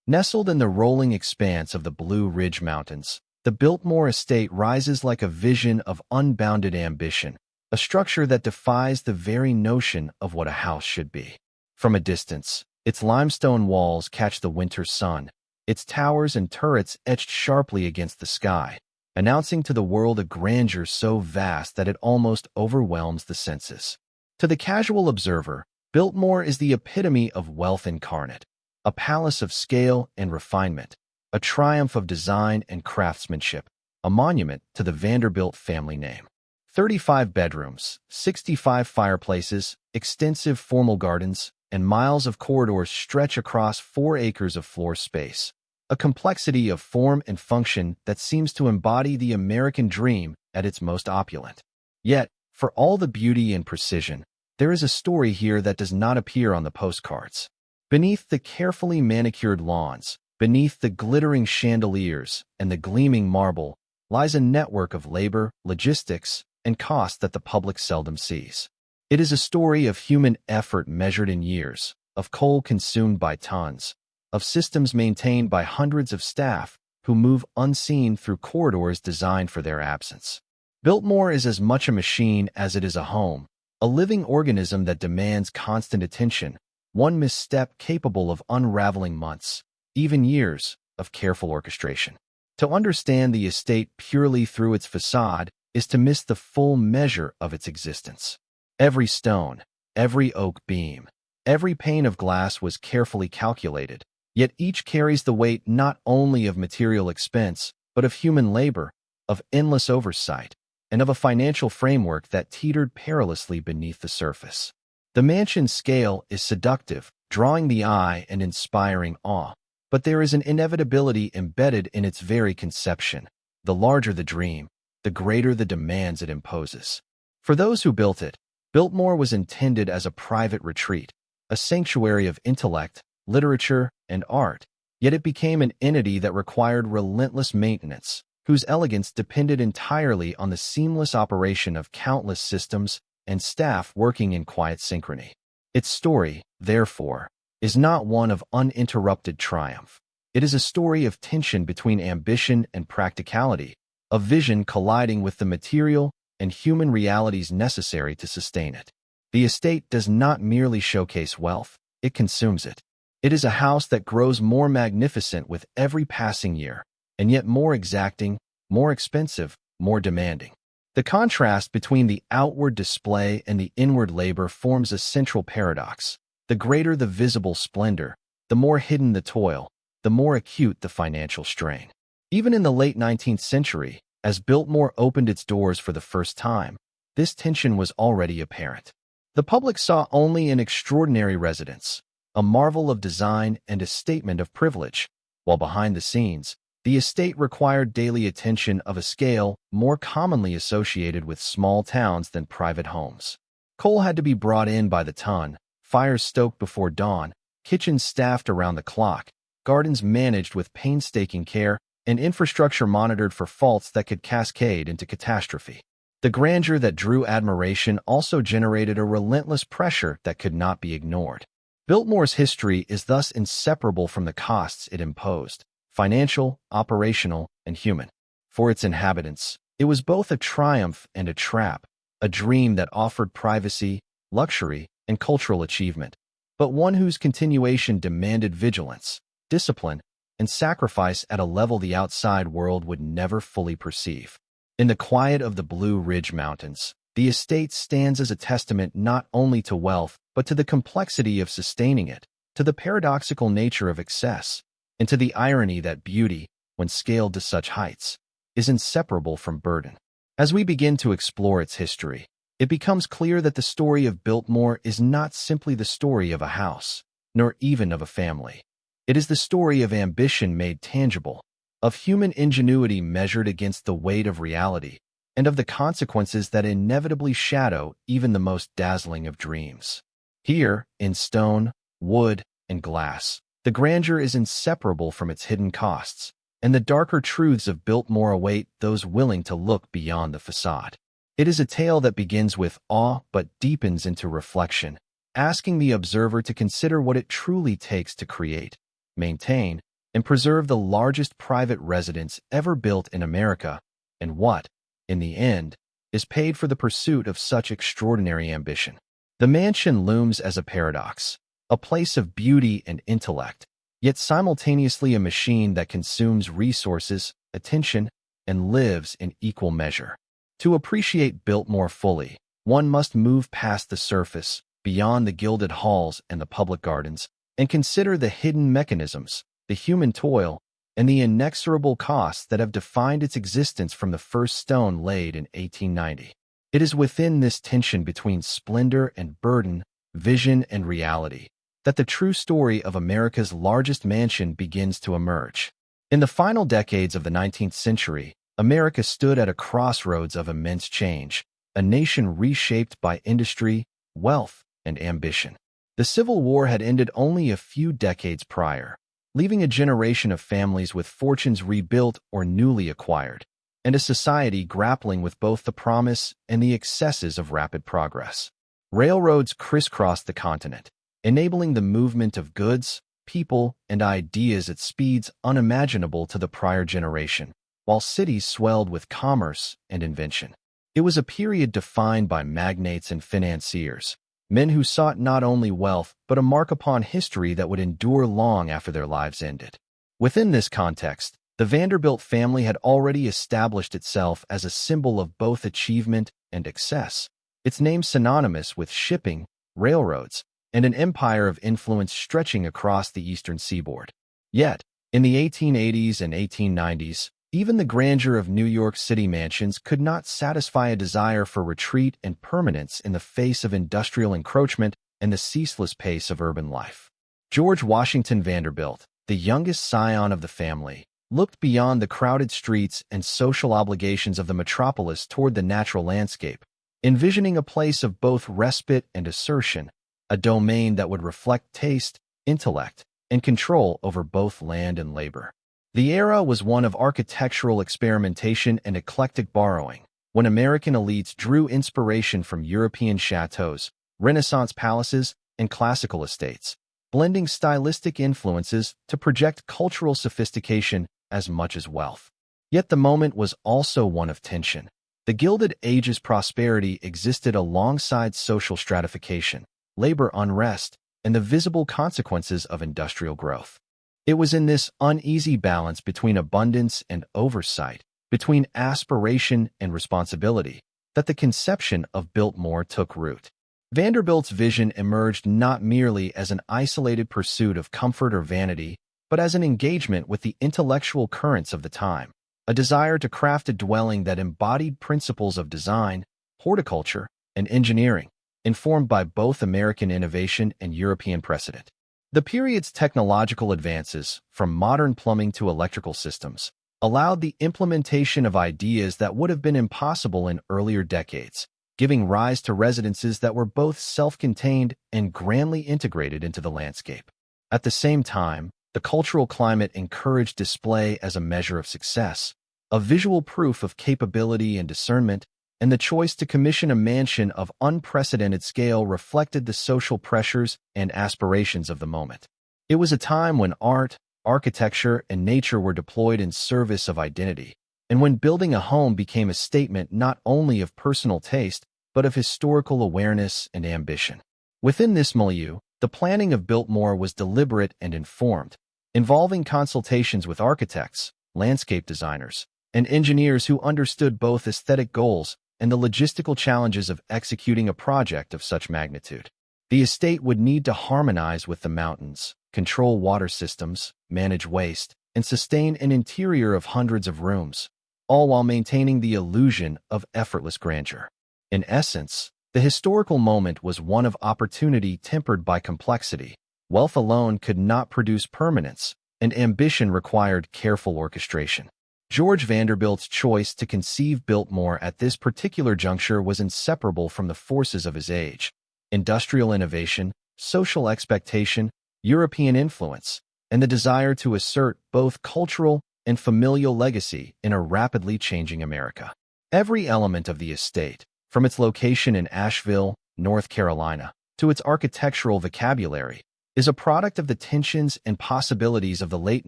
Nestled in the rolling expanse of the Blue Ridge Mountains, the Biltmore Estate rises like a vision of unbounded ambition, a structure that defies the very notion of what a house should be. From a distance, its limestone walls catch the winter sun, its towers and turrets etched sharply against the sky, announcing to the world a grandeur so vast that it almost overwhelms the senses. To the casual observer, Biltmore is the epitome of wealth incarnate, a palace of scale and refinement, a triumph of design and craftsmanship, a monument to the Vanderbilt family name. 35 bedrooms, 65 fireplaces, extensive formal gardens, and miles of corridors stretch across 4 acres of floor space, a complexity of form and function that seems to embody the American dream at its most opulent. Yet, for all the beauty and precision, there is a story here that does not appear on the postcards. Beneath the carefully manicured lawns, beneath the glittering chandeliers and the gleaming marble, lies a network of labor, logistics, and cost that the public seldom sees. It is a story of human effort measured in years, of coal consumed by tons, of systems maintained by hundreds of staff who move unseen through corridors designed for their absence. Biltmore is as much a machine as it is a home, a living organism that demands constant attention, one misstep capable of unraveling months, even years, of careful orchestration. To understand the estate purely through its facade is to miss the full measure of its existence. Every stone, every oak beam, every pane of glass was carefully calculated, yet each carries the weight not only of material expense, but of human labor, of endless oversight, and of a financial framework that teetered perilously beneath the surface. The mansion's scale is seductive, drawing the eye and inspiring awe, but there is an inevitability embedded in its very conception. The larger the dream, the greater the demands it imposes. For those who built it, Biltmore was intended as a private retreat, a sanctuary of intellect, literature, and art, yet it became an entity that required relentless maintenance, whose elegance depended entirely on the seamless operation of countless systems and staff working in quiet synchrony. Its story, therefore, is not one of uninterrupted triumph. It is a story of tension between ambition and practicality, of vision colliding with the material and human realities necessary to sustain it. The estate does not merely showcase wealth, it consumes it. It is a house that grows more magnificent with every passing year, and yet more exacting, more expensive, more demanding. The contrast between the outward display and the inward labor forms a central paradox. The greater the visible splendor, the more hidden the toil, the more acute the financial strain. Even in the late 19th century, as Biltmore opened its doors for the first time, this tension was already apparent. The public saw only an extraordinary residence, a marvel of design and a statement of privilege, while behind the scenes, the estate required daily attention of a scale more commonly associated with small towns than private homes. Coal had to be brought in by the ton, fires stoked before dawn, kitchens staffed around the clock, gardens managed with painstaking care, and infrastructure monitored for faults that could cascade into catastrophe. The grandeur that drew admiration also generated a relentless pressure that could not be ignored. Biltmore's history is thus inseparable from the costs it imposed, financial, operational, and human. For its inhabitants, it was both a triumph and a trap, a dream that offered privacy, luxury, and cultural achievement, but one whose continuation demanded vigilance, discipline, and sacrifice at a level the outside world would never fully perceive. In the quiet of the Blue Ridge Mountains, the estate stands as a testament not only to wealth, but to the complexity of sustaining it, to the paradoxical nature of excess, and to the irony that beauty, when scaled to such heights, is inseparable from burden. As we begin to explore its history, it becomes clear that the story of Biltmore is not simply the story of a house, nor even of a family. It is the story of ambition made tangible, of human ingenuity measured against the weight of reality, and of the consequences that inevitably shadow even the most dazzling of dreams. Here, in stone, wood, and glass, the grandeur is inseparable from its hidden costs, and the darker truths of Biltmore await those willing to look beyond the facade. It is a tale that begins with awe but deepens into reflection, asking the observer to consider what it truly takes to create, maintain, and preserve the largest private residence ever built in America, and what, in the end, is paid for the pursuit of such extraordinary ambition. The mansion looms as a paradox, a place of beauty and intellect, yet simultaneously a machine that consumes resources, attention, and lives in equal measure. To appreciate Biltmore fully, one must move past the surface, beyond the gilded halls and the public gardens, and consider the hidden mechanisms, the human toil, and the inexorable costs that have defined its existence from the first stone laid in 1890. It is within this tension between splendor and burden, vision and reality, that the true story of America's largest mansion begins to emerge. In the final decades of the 19th century, America stood at a crossroads of immense change, a nation reshaped by industry, wealth, and ambition. The Civil War had ended only a few decades prior, leaving a generation of families with fortunes rebuilt or newly acquired, and a society grappling with both the promise and the excesses of rapid progress. Railroads crisscrossed the continent, enabling the movement of goods, people, and ideas at speeds unimaginable to the prior generation, while cities swelled with commerce and invention. It was a period defined by magnates and financiers, men who sought not only wealth but a mark upon history that would endure long after their lives ended. Within this context, the Vanderbilt family had already established itself as a symbol of both achievement and excess, its name synonymous with shipping, railroads, and an empire of influence stretching across the eastern seaboard. Yet, in the 1880s and 1890s, even the grandeur of New York City mansions could not satisfy a desire for retreat and permanence in the face of industrial encroachment and the ceaseless pace of urban life. George Washington Vanderbilt, the youngest scion of the family, looked beyond the crowded streets and social obligations of the metropolis toward the natural landscape, envisioning a place of both respite and assertion, a domain that would reflect taste, intellect, and control over both land and labor. The era was one of architectural experimentation and eclectic borrowing, when American elites drew inspiration from European chateaux, Renaissance palaces, and classical estates, blending stylistic influences to project cultural sophistication as much as wealth. Yet the moment was also one of tension. The Gilded Age's prosperity existed alongside social stratification, labor unrest, and the visible consequences of industrial growth. It was in this uneasy balance between abundance and oversight, between aspiration and responsibility, that the conception of Biltmore took root. Vanderbilt's vision emerged not merely as an isolated pursuit of comfort or vanity, but as an engagement with the intellectual currents of the time, a desire to craft a dwelling that embodied principles of design, horticulture, and engineering, informed by both American innovation and European precedent. The period's technological advances, from modern plumbing to electrical systems, allowed the implementation of ideas that would have been impossible in earlier decades, giving rise to residences that were both self-contained and grandly integrated into the landscape. At the same time, the cultural climate encouraged display as a measure of success, a visual proof of capability and discernment, and the choice to commission a mansion of unprecedented scale reflected the social pressures and aspirations of the moment. It was a time when art, architecture, and nature were deployed in service of identity, and when building a home became a statement not only of personal taste, but of historical awareness and ambition. Within this milieu, the planning of Biltmore was deliberate and informed, involving consultations with architects, landscape designers, and engineers who understood both aesthetic goals and the logistical challenges of executing a project of such magnitude. The estate would need to harmonize with the mountains, control water systems, manage waste, and sustain an interior of hundreds of rooms, all while maintaining the illusion of effortless grandeur. In essence, the historical moment was one of opportunity tempered by complexity. Wealth alone could not produce permanence, and ambition required careful orchestration. George Vanderbilt's choice to conceive Biltmore at this particular juncture was inseparable from the forces of his age: industrial innovation, social expectation, European influence, and the desire to assert both cultural and familial legacy in a rapidly changing America. Every element of the estate, from its location in Asheville, North Carolina, to its architectural vocabulary, is a product of the tensions and possibilities of the late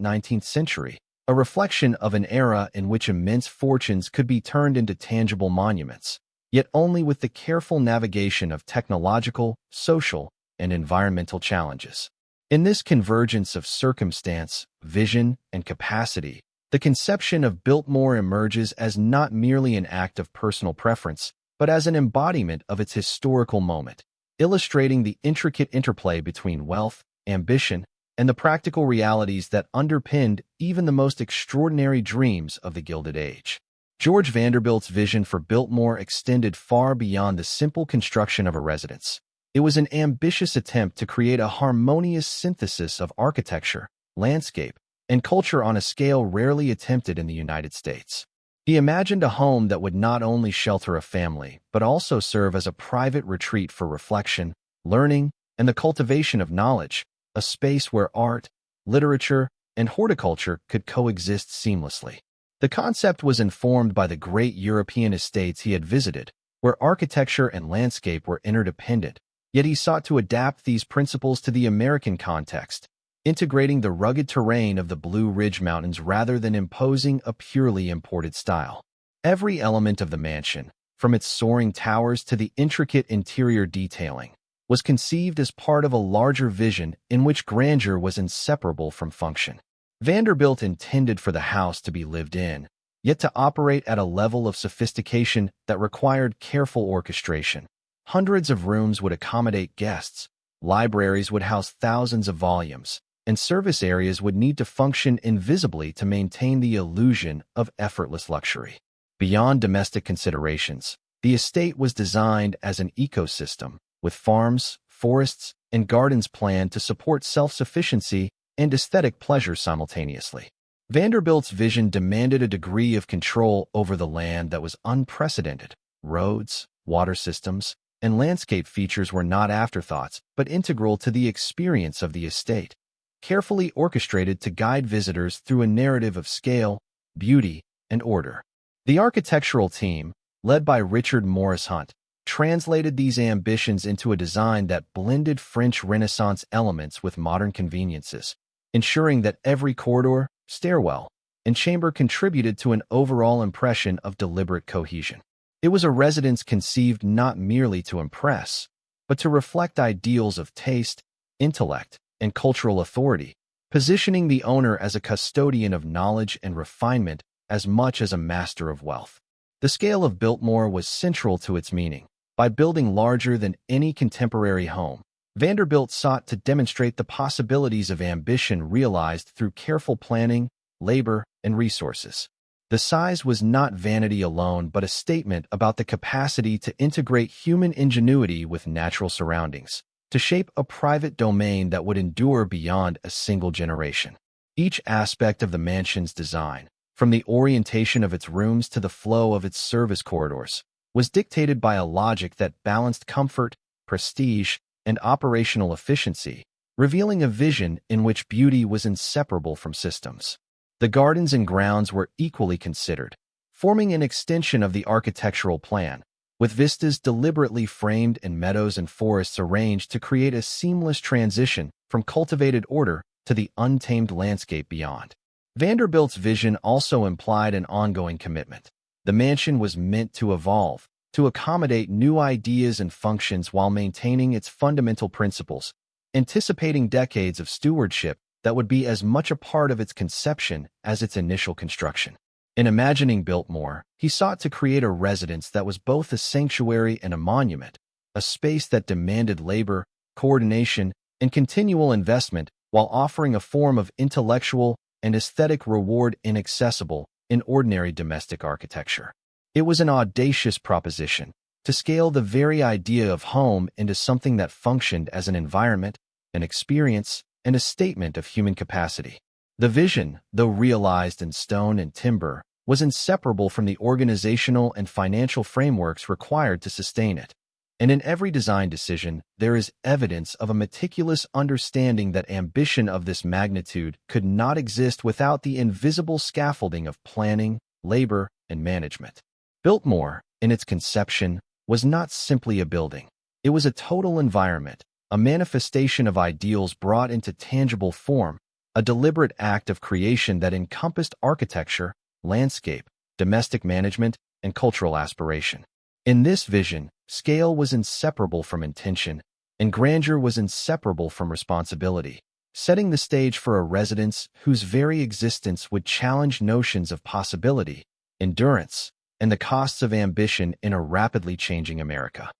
19th century, a reflection of an era in which immense fortunes could be turned into tangible monuments, yet only with the careful navigation of technological, social, and environmental challenges. In this convergence of circumstance, vision, and capacity, the conception of Biltmore emerges as not merely an act of personal preference, but as an embodiment of its historical moment, illustrating the intricate interplay between wealth, ambition, and the practical realities that underpinned even the most extraordinary dreams of the Gilded Age. George Vanderbilt's vision for Biltmore extended far beyond the simple construction of a residence. It was an ambitious attempt to create a harmonious synthesis of architecture, landscape, and culture on a scale rarely attempted in the United States. He imagined a home that would not only shelter a family, but also serve as a private retreat for reflection, learning, and the cultivation of knowledge, a space where art, literature, and horticulture could coexist seamlessly. The concept was informed by the great European estates he had visited, where architecture and landscape were interdependent, yet he sought to adapt these principles to the American context, integrating the rugged terrain of the Blue Ridge Mountains rather than imposing a purely imported style. Every element of the mansion, from its soaring towers to the intricate interior detailing, was conceived as part of a larger vision in which grandeur was inseparable from function. Vanderbilt intended for the house to be lived in, yet to operate at a level of sophistication that required careful orchestration. Hundreds of rooms would accommodate guests, libraries would house thousands of volumes, and service areas would need to function invisibly to maintain the illusion of effortless luxury. Beyond domestic considerations, the estate was designed as an ecosystem, with farms, forests, and gardens planned to support self-sufficiency and aesthetic pleasure simultaneously. Vanderbilt's vision demanded a degree of control over the land that was unprecedented. Roads, water systems, and landscape features were not afterthoughts, but integral to the experience of the estate, carefully orchestrated to guide visitors through a narrative of scale, beauty, and order. The architectural team, led by Richard Morris Hunt, translated these ambitions into a design that blended French Renaissance elements with modern conveniences, ensuring that every corridor, stairwell, and chamber contributed to an overall impression of deliberate cohesion. It was a residence conceived not merely to impress, but to reflect ideals of taste, intellect, and cultural authority, positioning the owner as a custodian of knowledge and refinement as much as a master of wealth. The scale of Biltmore was central to its meaning. By building larger than any contemporary home, Vanderbilt sought to demonstrate the possibilities of ambition realized through careful planning, labor, and resources. The size was not vanity alone, but a statement about the capacity to integrate human ingenuity with natural surroundings, to shape a private domain that would endure beyond a single generation. Each aspect of the mansion's design, from the orientation of its rooms to the flow of its service corridors, was dictated by a logic that balanced comfort, prestige, and operational efficiency, revealing a vision in which beauty was inseparable from systems. The gardens and grounds were equally considered, forming an extension of the architectural plan, with vistas deliberately framed and meadows and forests arranged to create a seamless transition from cultivated order to the untamed landscape beyond. Vanderbilt's vision also implied an ongoing commitment. The mansion was meant to evolve, to accommodate new ideas and functions while maintaining its fundamental principles, anticipating decades of stewardship that would be as much a part of its conception as its initial construction. In imagining Biltmore, he sought to create a residence that was both a sanctuary and a monument, a space that demanded labor, coordination, and continual investment while offering a form of intellectual and aesthetic reward inaccessible in ordinary domestic architecture. It was an audacious proposition to scale the very idea of home into something that functioned as an environment, an experience, and a statement of human capacity. The vision, though realized in stone and timber, was inseparable from the organizational and financial frameworks required to sustain it. And in every design decision, there is evidence of a meticulous understanding that ambition of this magnitude could not exist without the invisible scaffolding of planning, labor, and management. Biltmore, in its conception, was not simply a building. It was a total environment, a a manifestation of ideals brought into tangible form, a deliberate act of creation that encompassed architecture, landscape, domestic management, and cultural aspiration. In this vision, scale was inseparable from intention, and grandeur was inseparable from responsibility, setting the stage for a residence whose very existence would challenge notions of possibility, endurance, and the costs of ambition in a rapidly changing America.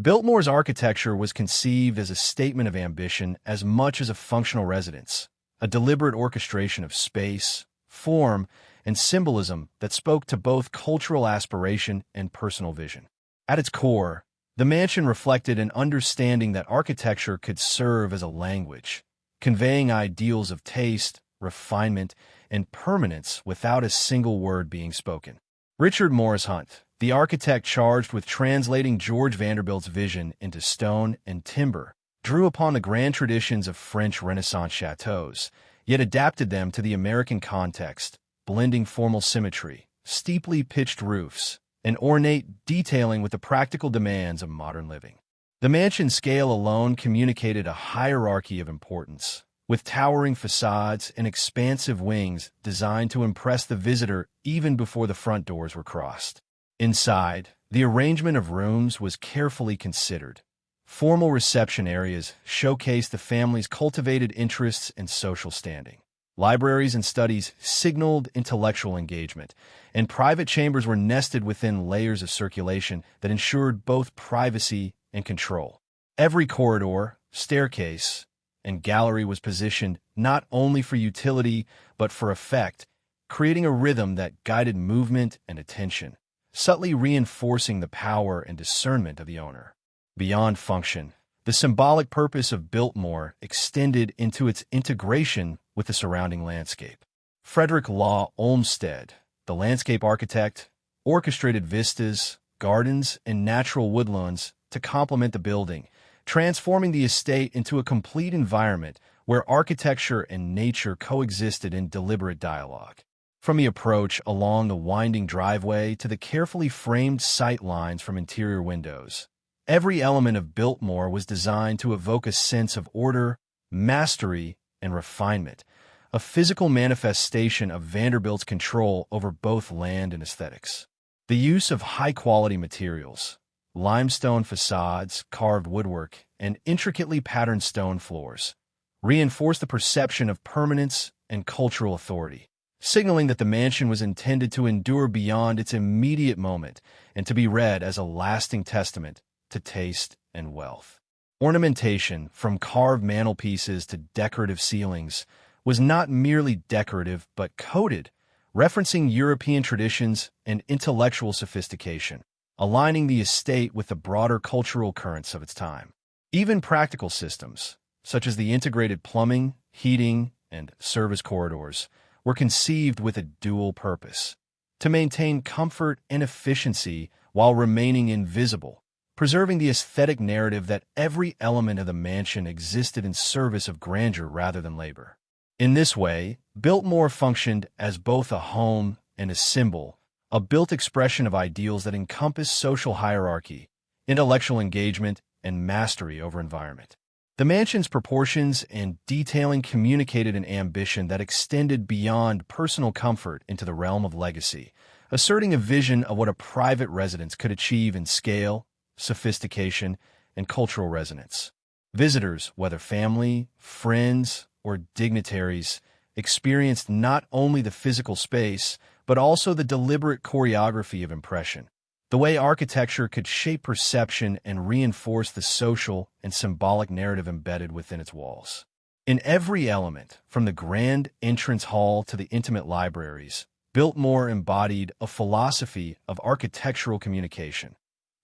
Biltmore's architecture was conceived as a statement of ambition as much as a functional residence, a deliberate orchestration of space, form, and symbolism that spoke to both cultural aspiration and personal vision. At its core, the mansion reflected an understanding that architecture could serve as a language, conveying ideals of taste, refinement, and permanence without a single word being spoken. Richard Morris Hunt, the architect charged with translating George Vanderbilt's vision into stone and timber, drew upon the grand traditions of French Renaissance chateaux, yet adapted them to the American context, blending formal symmetry, steeply pitched roofs, and ornate detailing with the practical demands of modern living. The mansion's scale alone communicated a hierarchy of importance, with towering facades and expansive wings designed to impress the visitor even before the front doors were crossed. Inside, the arrangement of rooms was carefully considered. Formal reception areas showcased the family's cultivated interests and social standing. Libraries and studies signaled intellectual engagement, and private chambers were nested within layers of circulation that ensured both privacy and control. Every corridor, staircase, and gallery was positioned not only for utility but for effect, creating a rhythm that guided movement and attention, subtly reinforcing the power and discernment of the owner. Beyond function, the symbolic purpose of Biltmore extended into its integration with the surrounding landscape. Frederick Law Olmsted, the landscape architect, orchestrated vistas, gardens, and natural woodlands to complement the building, transforming the estate into a complete environment where architecture and nature coexisted in deliberate dialogue. From the approach along the winding driveway to the carefully framed sight lines from interior windows, every element of Biltmore was designed to evoke a sense of order, mastery, and refinement, a physical manifestation of Vanderbilt's control over both land and aesthetics. The use of high-quality materials, limestone facades, carved woodwork, and intricately patterned stone floors, reinforced the perception of permanence and cultural authority, signaling that the mansion was intended to endure beyond its immediate moment and to be read as a lasting testament to taste and wealth. Ornamentation, from carved mantelpieces to decorative ceilings, was not merely decorative but coded, referencing European traditions and intellectual sophistication, aligning the estate with the broader cultural currents of its time. Even practical systems, such as the integrated plumbing, heating, and service corridors, were conceived with a dual purpose: to maintain comfort and efficiency while remaining invisible, preserving the aesthetic narrative that every element of the mansion existed in service of grandeur rather than labor. In this way, Biltmore functioned as both a home and a symbol, a built expression of ideals that encompass social hierarchy, intellectual engagement, and mastery over environment. The mansion's proportions and detailing communicated an ambition that extended beyond personal comfort into the realm of legacy, asserting a vision of what a private residence could achieve in scale, sophistication, and cultural resonance. Visitors, whether family, friends, or dignitaries, experienced not only the physical space, but also the deliberate choreography of impression, the way architecture could shape perception and reinforce the social and symbolic narrative embedded within its walls. In every element, from the grand entrance hall to the intimate libraries, Biltmore embodied a philosophy of architectural communication.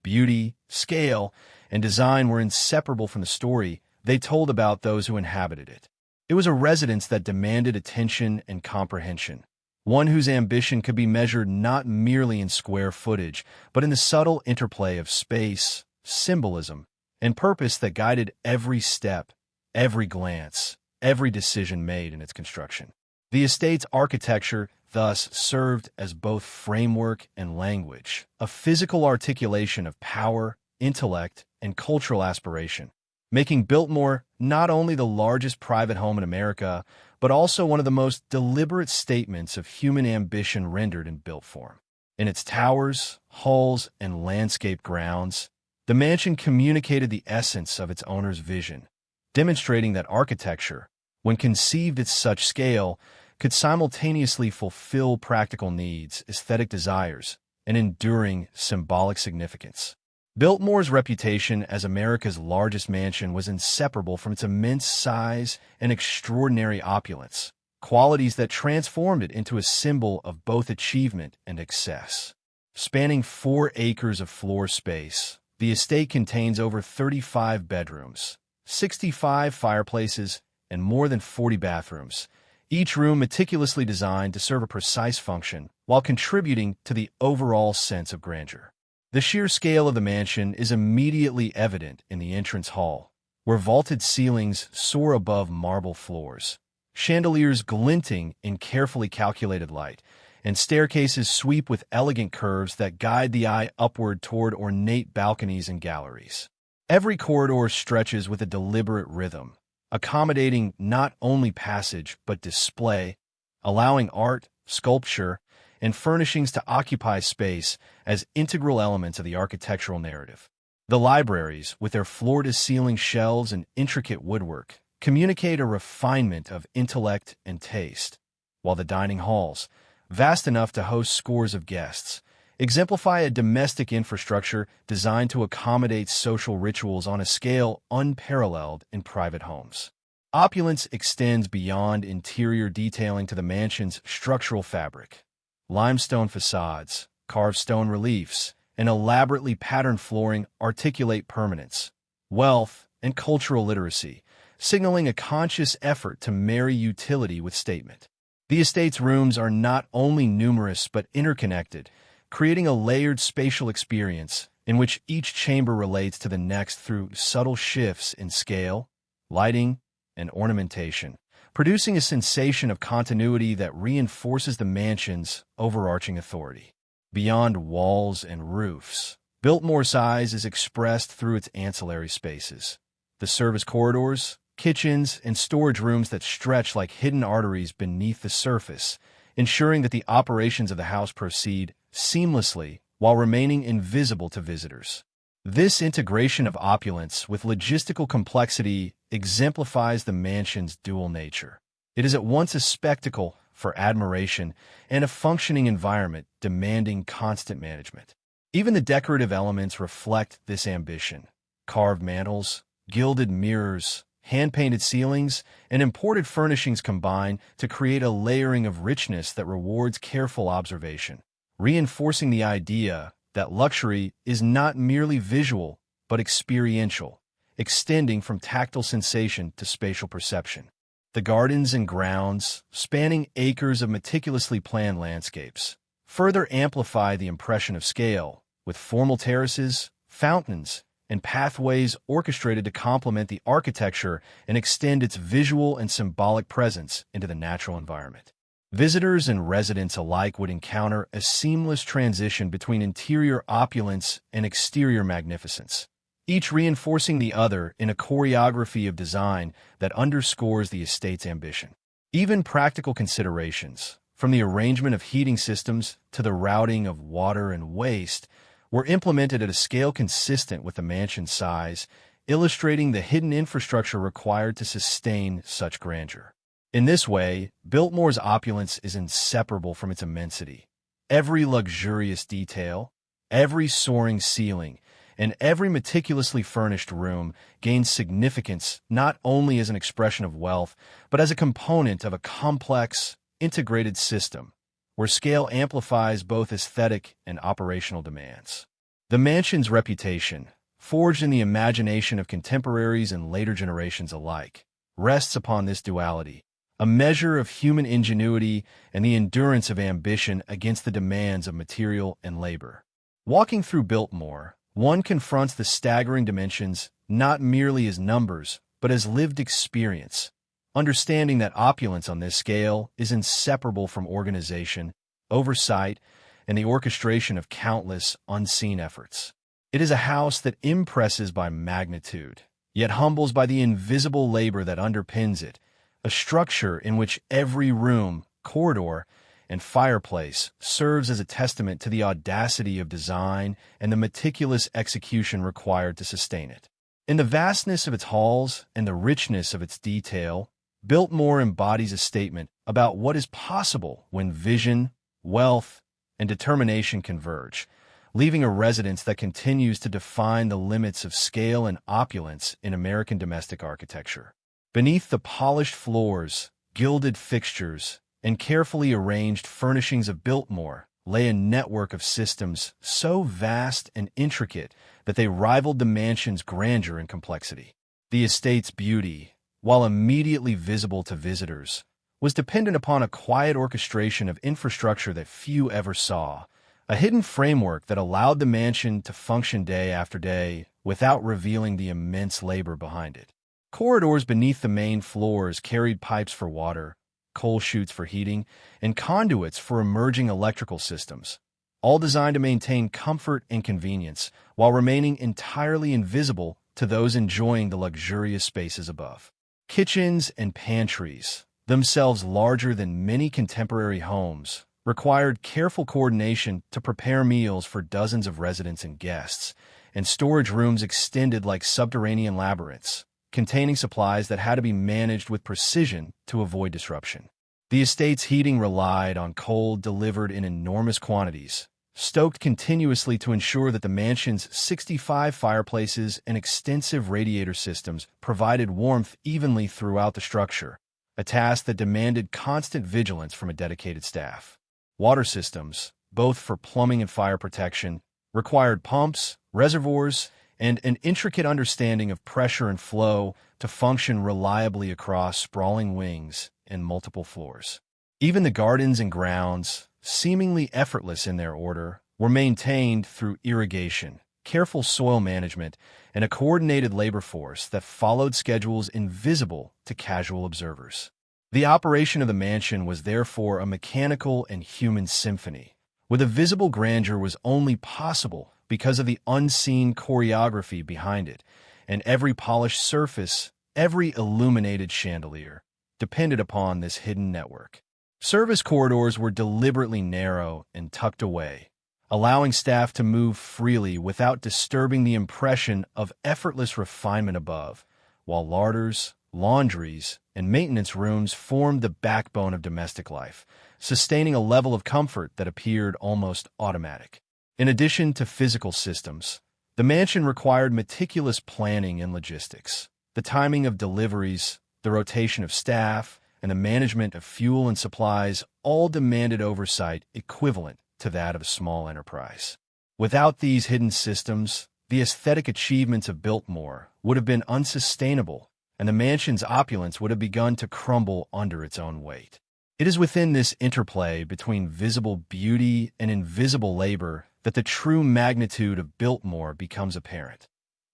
Beauty, scale, and design were inseparable from the story they told about those who inhabited it. It was a residence that demanded attention and comprehension, one whose ambition could be measured not merely in square footage, but in the subtle interplay of space, symbolism, and purpose that guided every step, every glance, every decision made in its construction. The estate's architecture thus served as both framework and language, a physical articulation of power, intellect, and cultural aspiration. making Biltmore not only the largest private home in America, but also one of the most deliberate statements of human ambition rendered in built form. In its towers, halls, and landscape grounds, the mansion communicated the essence of its owner's vision, demonstrating that architecture, when conceived at such scale, could simultaneously fulfill practical needs, aesthetic desires, and enduring symbolic significance. Biltmore's reputation as America's largest mansion was inseparable from its immense size and extraordinary opulence, qualities that transformed it into a symbol of both achievement and excess. Spanning 4 acres of floor space, the estate contains over 35 bedrooms, 65 fireplaces, and more than 40 bathrooms, each room meticulously designed to serve a precise function while contributing to the overall sense of grandeur. The sheer scale of the mansion is immediately evident in the entrance hall, where vaulted ceilings soar above marble floors, chandeliers glinting in carefully calculated light, and staircases sweep with elegant curves that guide the eye upward toward ornate balconies and galleries. Every corridor stretches with a deliberate rhythm, accommodating not only passage but display, allowing art, sculpture, and furnishings to occupy space as integral elements of the architectural narrative. The libraries, with their floor-to-ceiling shelves and intricate woodwork, communicate a refinement of intellect and taste, while the dining halls, vast enough to host scores of guests, exemplify a domestic infrastructure designed to accommodate social rituals on a scale unparalleled in private homes. Opulence extends beyond interior detailing to the mansion's structural fabric. Limestone facades, carved stone reliefs, and elaborately patterned flooring articulate permanence, wealth, and cultural literacy, signaling a conscious effort to marry utility with statement. The estate's rooms are not only numerous but interconnected, creating a layered spatial experience in which each chamber relates to the next through subtle shifts in scale, lighting, and ornamentation, producing a sensation of continuity that reinforces the mansion's overarching authority. Beyond walls and roofs, Biltmore's size is expressed through its ancillary spaces. The service corridors, kitchens, and storage rooms that stretch like hidden arteries beneath the surface, ensuring that the operations of the house proceed seamlessly while remaining invisible to visitors. This integration of opulence with logistical complexity exemplifies the mansion's dual nature. It is at once a spectacle for admiration and a functioning environment demanding constant management. Even the decorative elements reflect this ambition. Carved mantels, gilded mirrors, hand-painted ceilings, and imported furnishings combine to create a layering of richness that rewards careful observation, reinforcing the idea that luxury is not merely visual but experiential, extending from tactile sensation to spatial perception. The gardens and grounds, spanning acres of meticulously planned landscapes, further amplify the impression of scale, with formal terraces, fountains, and pathways orchestrated to complement the architecture and extend its visual and symbolic presence into the natural environment. Visitors and residents alike would encounter a seamless transition between interior opulence and exterior magnificence, each reinforcing the other in a choreography of design that underscores the estate's ambition. Even practical considerations, from the arrangement of heating systems to the routing of water and waste, were implemented at a scale consistent with the mansion's size, illustrating the hidden infrastructure required to sustain such grandeur. In this way, Biltmore's opulence is inseparable from its immensity. Every luxurious detail, every soaring ceiling, and every meticulously furnished room gains significance not only as an expression of wealth, but as a component of a complex, integrated system, where scale amplifies both aesthetic and operational demands. The mansion's reputation, forged in the imagination of contemporaries and later generations alike, rests upon this duality, a measure of human ingenuity and the endurance of ambition against the demands of material and labor. Walking through Biltmore, one confronts the staggering dimensions not merely as numbers, but as lived experience, understanding that opulence on this scale is inseparable from organization, oversight, and the orchestration of countless unseen efforts. It is a house that impresses by magnitude, yet humbles by the invisible labor that underpins it, a structure in which every room, corridor, and fireplace serves as a testament to the audacity of design and the meticulous execution required to sustain it. In the vastness of its halls and the richness of its detail, Biltmore embodies a statement about what is possible when vision, wealth, and determination converge, leaving a residence that continues to define the limits of scale and opulence in American domestic architecture. Beneath the polished floors, gilded fixtures, and carefully arranged furnishings of Biltmore lay a network of systems so vast and intricate that they rivaled the mansion's grandeur and complexity. The estate's beauty, while immediately visible to visitors, was dependent upon a quiet orchestration of infrastructure that few ever saw, a hidden framework that allowed the mansion to function day after day without revealing the immense labor behind it. Corridors beneath the main floors carried pipes for water, coal chutes for heating, and conduits for emerging electrical systems, all designed to maintain comfort and convenience while remaining entirely invisible to those enjoying the luxurious spaces above. Kitchens and pantries, themselves larger than many contemporary homes, required careful coordination to prepare meals for dozens of residents and guests, and storage rooms extended like subterranean labyrinths, containing supplies that had to be managed with precision to avoid disruption. The estate's heating relied on coal delivered in enormous quantities, stoked continuously to ensure that the mansion's 65 fireplaces and extensive radiator systems provided warmth evenly throughout the structure, a task that demanded constant vigilance from a dedicated staff. Water systems, both for plumbing and fire protection, required pumps, reservoirs, and an intricate understanding of pressure and flow to function reliably across sprawling wings and multiple floors. Even the gardens and grounds, seemingly effortless in their order, were maintained through irrigation, careful soil management, and a coordinated labor force that followed schedules invisible to casual observers. The operation of the mansion was therefore a mechanical and human symphony, where the visible grandeur was only possible because of the unseen choreography behind it, and every polished surface, every illuminated chandelier, depended upon this hidden network. Service corridors were deliberately narrow and tucked away, allowing staff to move freely without disturbing the impression of effortless refinement above, while larders, laundries, and maintenance rooms formed the backbone of domestic life, sustaining a level of comfort that appeared almost automatic. In addition to physical systems, the mansion required meticulous planning and logistics. The timing of deliveries, the rotation of staff, and the management of fuel and supplies all demanded oversight equivalent to that of a small enterprise. Without these hidden systems, the aesthetic achievements of Biltmore would have been unsustainable, and the mansion's opulence would have begun to crumble under its own weight. It is within this interplay between visible beauty and invisible labor that the true magnitude of Biltmore becomes apparent.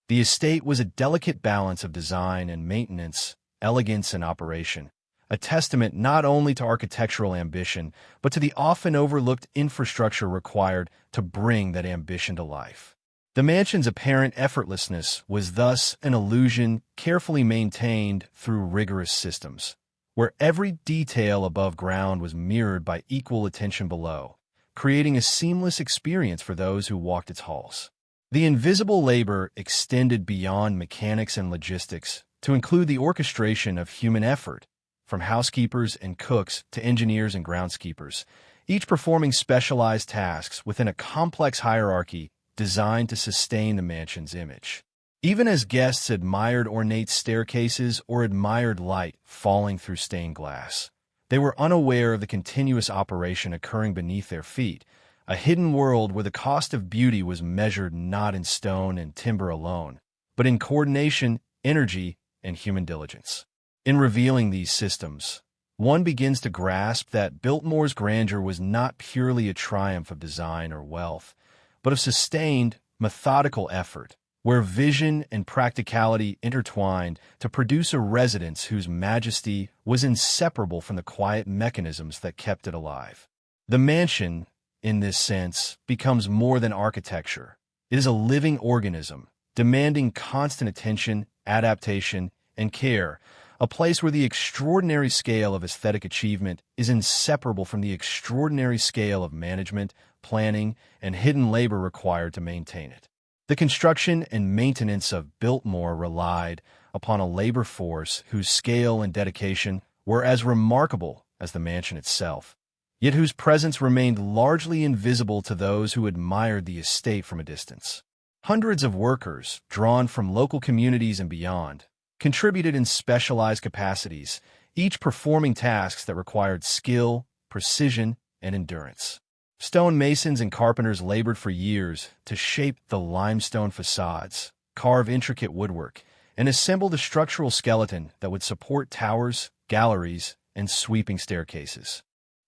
The estate was a delicate balance of design and maintenance, elegance and operation, a testament not only to architectural ambition, but to the often overlooked infrastructure required to bring that ambition to life. The mansion's apparent effortlessness was thus an illusion carefully maintained through rigorous systems, where every detail above ground was mirrored by equal attention below, creating a seamless experience for those who walked its halls. The invisible labor extended beyond mechanics and logistics to include the orchestration of human effort, from housekeepers and cooks to engineers and groundskeepers, each performing specialized tasks within a complex hierarchy designed to sustain the mansion's image. Even as guests admired ornate staircases or admired light falling through stained glass, they were unaware of the continuous operation occurring beneath their feet, a hidden world where the cost of beauty was measured not in stone and timber alone, but in coordination, energy, and human diligence. In revealing these systems, one begins to grasp that Biltmore's grandeur was not purely a triumph of design or wealth, but of sustained, methodical effort, where vision and practicality intertwined to produce a residence whose majesty was inseparable from the quiet mechanisms that kept it alive. The mansion, in this sense, becomes more than architecture. It is a living organism, demanding constant attention adaptation, and care, a place where the extraordinary scale of aesthetic achievement is inseparable from the extraordinary scale of management, planning, and hidden labor required to maintain it. The construction and maintenance of Biltmore relied upon a labor force whose scale and dedication were as remarkable as the mansion itself, yet whose presence remained largely invisible to those who admired the estate from a distance. Hundreds of workers, drawn from local communities and beyond, contributed in specialized capacities, each performing tasks that required skill, precision, and endurance. Stone masons and carpenters labored for years to shape the limestone facades, carve intricate woodwork, and assemble the structural skeleton that would support towers, galleries, and sweeping staircases.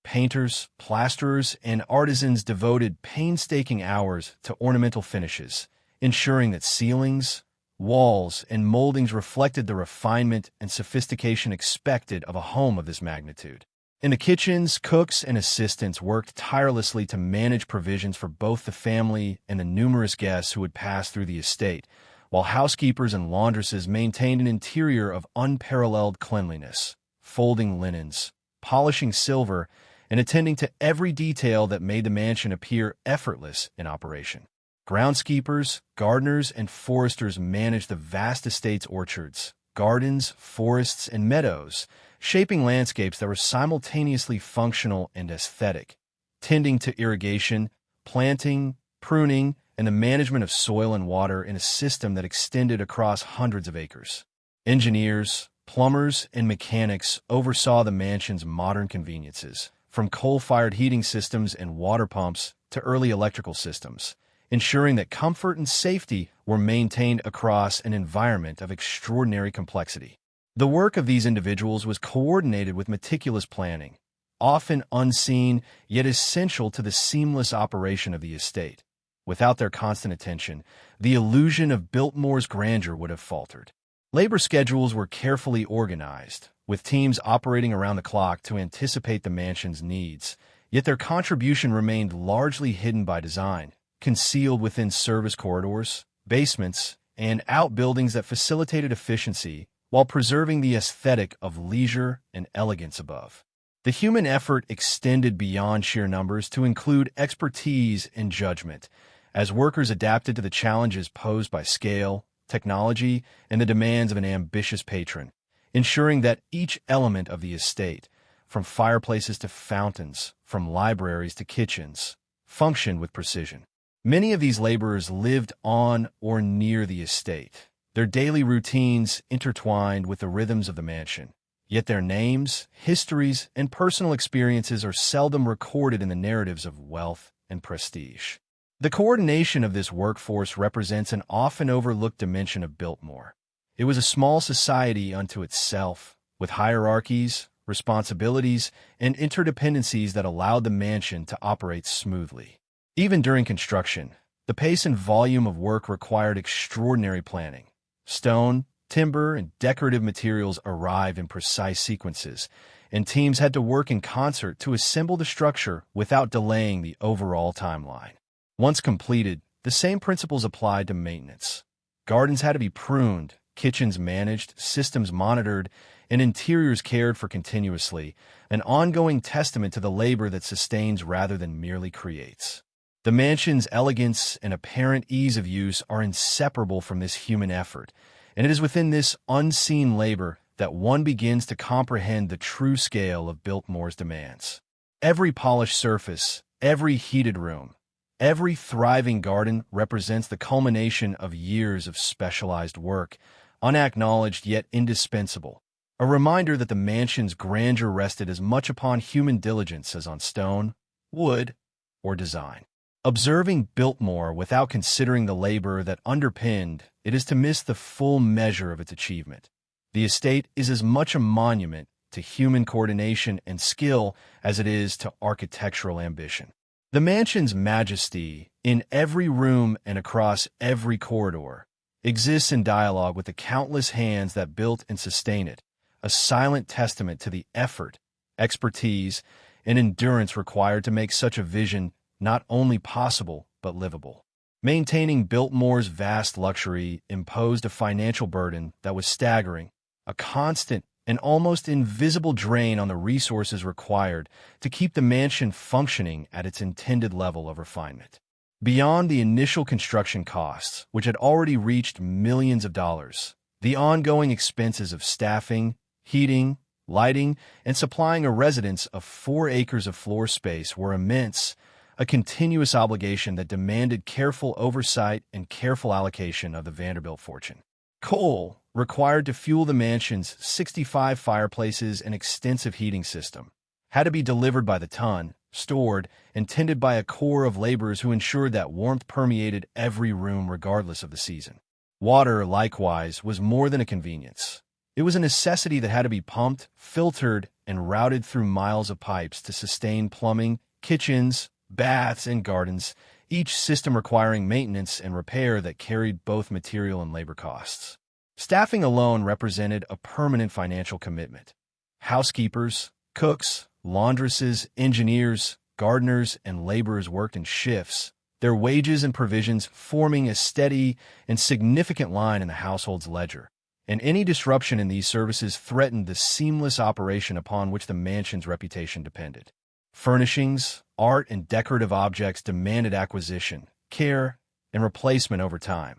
Painters, plasterers, and artisans devoted painstaking hours to ornamental finishes, ensuring that ceilings, walls, and moldings reflected the refinement and sophistication expected of a home of this magnitude. In the kitchens, cooks and assistants worked tirelessly to manage provisions for both the family and the numerous guests who would pass through the estate, while housekeepers and laundresses maintained an interior of unparalleled cleanliness, folding linens, polishing silver, and attending to every detail that made the mansion appear effortless in operation. Groundskeepers, gardeners, and foresters managed the vast estate's orchards, gardens, forests, and meadows, shaping landscapes that were simultaneously functional and aesthetic, tending to irrigation, planting, pruning, and the management of soil and water in a system that extended across hundreds of acres. Engineers, plumbers, and mechanics oversaw the mansion's modern conveniences, from coal-fired heating systems and water pumps to early electrical systems, ensuring that comfort and safety were maintained across an environment of extraordinary complexity. The work of these individuals was coordinated with meticulous planning, often unseen yet essential to the seamless operation of the estate. Without their constant attention, the illusion of Biltmore's grandeur would have faltered. Labor schedules were carefully organized, with teams operating around the clock to anticipate the mansion's needs, yet their contribution remained largely hidden by design, concealed within service corridors, basements, and outbuildings that facilitated efficiency while preserving the aesthetic of leisure and elegance above. The human effort extended beyond sheer numbers to include expertise and judgment, as workers adapted to the challenges posed by scale, technology, and the demands of an ambitious patron, ensuring that each element of the estate, from fireplaces to fountains, from libraries to kitchens, functioned with precision. Many of these laborers lived on or near the estate, their daily routines intertwined with the rhythms of the mansion. Yet their names, histories, and personal experiences are seldom recorded in the narratives of wealth and prestige. The coordination of this workforce represents an often overlooked dimension of Biltmore. It was a small society unto itself, with hierarchies, responsibilities, and interdependencies that allowed the mansion to operate smoothly. Even during construction, the pace and volume of work required extraordinary planning. Stone, timber, and decorative materials arrived in precise sequences, and teams had to work in concert to assemble the structure without delaying the overall timeline. Once completed, the same principles applied to maintenance. Gardens had to be pruned, kitchens managed, systems monitored, and interiors cared for continuously, an ongoing testament to the labor that sustains rather than merely creates. The mansion's elegance and apparent ease of use are inseparable from this human effort, and it is within this unseen labor that one begins to comprehend the true scale of Biltmore's demands. Every polished surface, every heated room, every thriving garden represents the culmination of years of specialized work, unacknowledged yet indispensable, a reminder that the mansion's grandeur rested as much upon human diligence as on stone, wood, or design. Observing Biltmore without considering the labor that underpinned it is to miss the full measure of its achievement. The estate is as much a monument to human coordination and skill as it is to architectural ambition. The mansion's majesty, in every room and across every corridor, exists in dialogue with the countless hands that built and sustain it, a silent testament to the effort, expertise, and endurance required to make such a vision not only possible but livable. Maintaining Biltmore's vast luxury imposed a financial burden that was staggering, a constant and almost invisible drain on the resources required to keep the mansion functioning at its intended level of refinement. Beyond the initial construction costs, which had already reached millions of dollars, the ongoing expenses of staffing, heating, lighting, and supplying a residence of 4 acres of floor space were immense, a continuous obligation that demanded careful oversight and careful allocation of the Vanderbilt fortune. Coal, required to fuel the mansion's 65 fireplaces and extensive heating system, had to be delivered by the ton, stored, and tended by a corps of laborers who ensured that warmth permeated every room regardless of the season. Water, likewise, was more than a convenience. It was a necessity that had to be pumped, filtered, and routed through miles of pipes to sustain plumbing, kitchens, baths, and gardens, each system requiring maintenance and repair that carried both material and labor costs. Staffing alone represented a permanent financial commitment. Housekeepers, cooks, laundresses, engineers, gardeners, and laborers worked in shifts, their wages and provisions forming a steady and significant line in the household's ledger, and any disruption in these services threatened the seamless operation upon which the mansion's reputation depended. Furnishings, art, and decorative objects demanded acquisition, care, and replacement over time,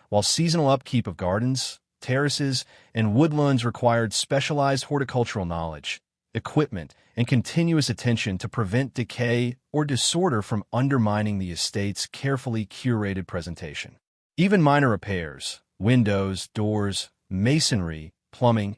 while seasonal upkeep of gardens, terraces, and woodlands required specialized horticultural knowledge, equipment, and continuous attention to prevent decay or disorder from undermining the estate's carefully curated presentation. Even minor repairs, windows, doors, masonry, plumbing,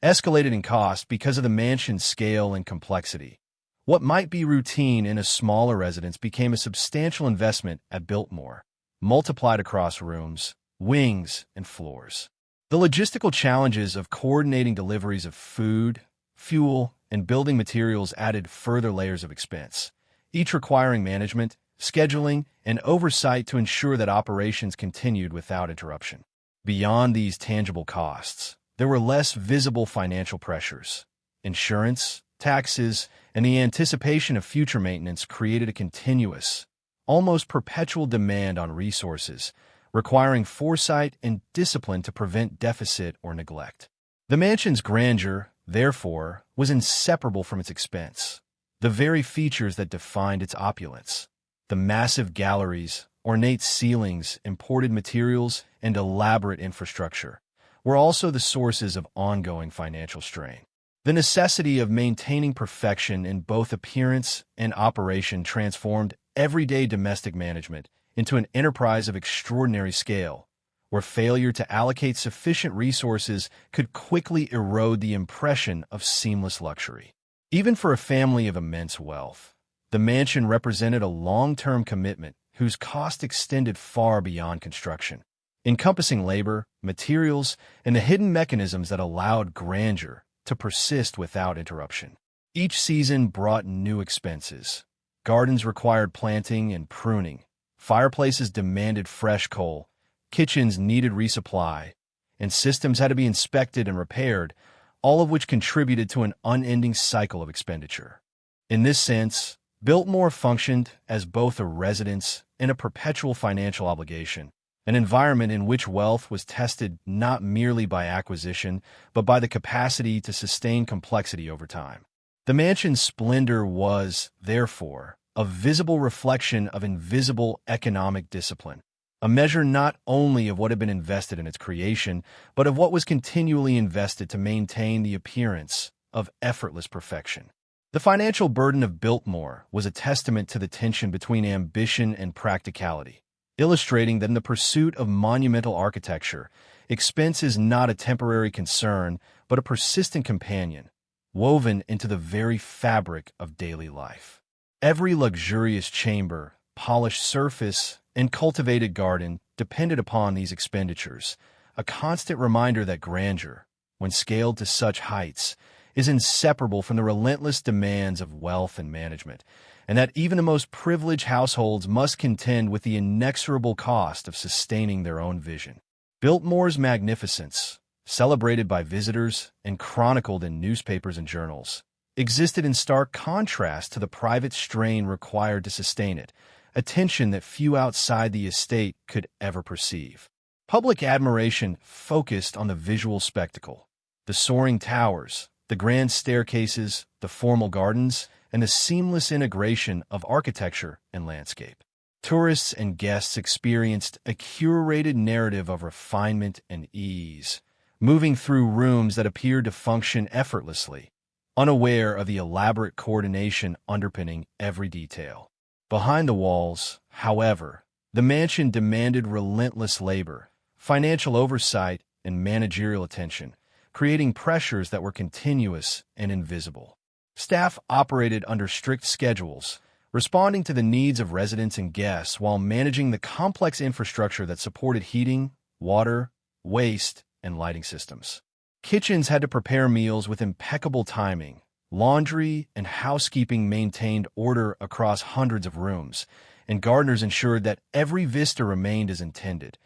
escalated in cost because of the mansion's scale and complexity. What might be routine in a smaller residence became a substantial investment at Biltmore, multiplied across rooms, wings, and floors. The logistical challenges of coordinating deliveries of food, fuel, and building materials added further layers of expense, each requiring management, scheduling, and oversight to ensure that operations continued without interruption. Beyond these tangible costs, there were less visible financial pressures. Insurance, taxes, and the anticipation of future maintenance created a continuous, almost perpetual demand on resources, requiring foresight and discipline to prevent deficit or neglect. The mansion's grandeur, therefore, was inseparable from its expense, the very features that defined its opulence. The massive galleries, ornate ceilings, imported materials, and elaborate infrastructure were also the sources of ongoing financial strain. The necessity of maintaining perfection in both appearance and operation transformed everyday domestic management into an enterprise of extraordinary scale, where failure to allocate sufficient resources could quickly erode the impression of seamless luxury. Even for a family of immense wealth, the mansion represented a long-term commitment whose cost extended far beyond construction, encompassing labor, materials, and the hidden mechanisms that allowed grandeur to persist without interruption. Each season brought new expenses. Gardens required planting and pruning, fireplaces demanded fresh coal, kitchens needed resupply, and systems had to be inspected and repaired, all of which contributed to an unending cycle of expenditure. In this sense, Biltmore functioned as both a residence and a perpetual financial obligation, an environment in which wealth was tested not merely by acquisition, but by the capacity to sustain complexity over time. The mansion's splendor was, therefore, a visible reflection of invisible economic discipline, a measure not only of what had been invested in its creation, but of what was continually invested to maintain the appearance of effortless perfection. The financial burden of Biltmore was a testament to the tension between ambition and practicality, illustrating that in the pursuit of monumental architecture, expense is not a temporary concern, but a persistent companion, woven into the very fabric of daily life. Every luxurious chamber, polished surface, and cultivated garden depended upon these expenditures, a constant reminder that grandeur, when scaled to such heights, is inseparable from the relentless demands of wealth and management, and that even the most privileged households must contend with the inexorable cost of sustaining their own vision. Biltmore's magnificence, celebrated by visitors and chronicled in newspapers and journals, existed in stark contrast to the private strain required to sustain it, attention that few outside the estate could ever perceive. Public admiration focused on the visual spectacle, the soaring towers, the grand staircases, the formal gardens, and the seamless integration of architecture and landscape. Tourists and guests experienced a curated narrative of refinement and ease, moving through rooms that appeared to function effortlessly, unaware of the elaborate coordination underpinning every detail. Behind the walls, however, the mansion demanded relentless labor, financial oversight, and managerial attention, creating pressures that were continuous and invisible. Staff operated under strict schedules, responding to the needs of residents and guests while managing the complex infrastructure that supported heating, water, waste, and lighting systems. Kitchens had to prepare meals with impeccable timing. Laundry and housekeeping maintained order across hundreds of rooms, and gardeners ensured that every vista remained as intended,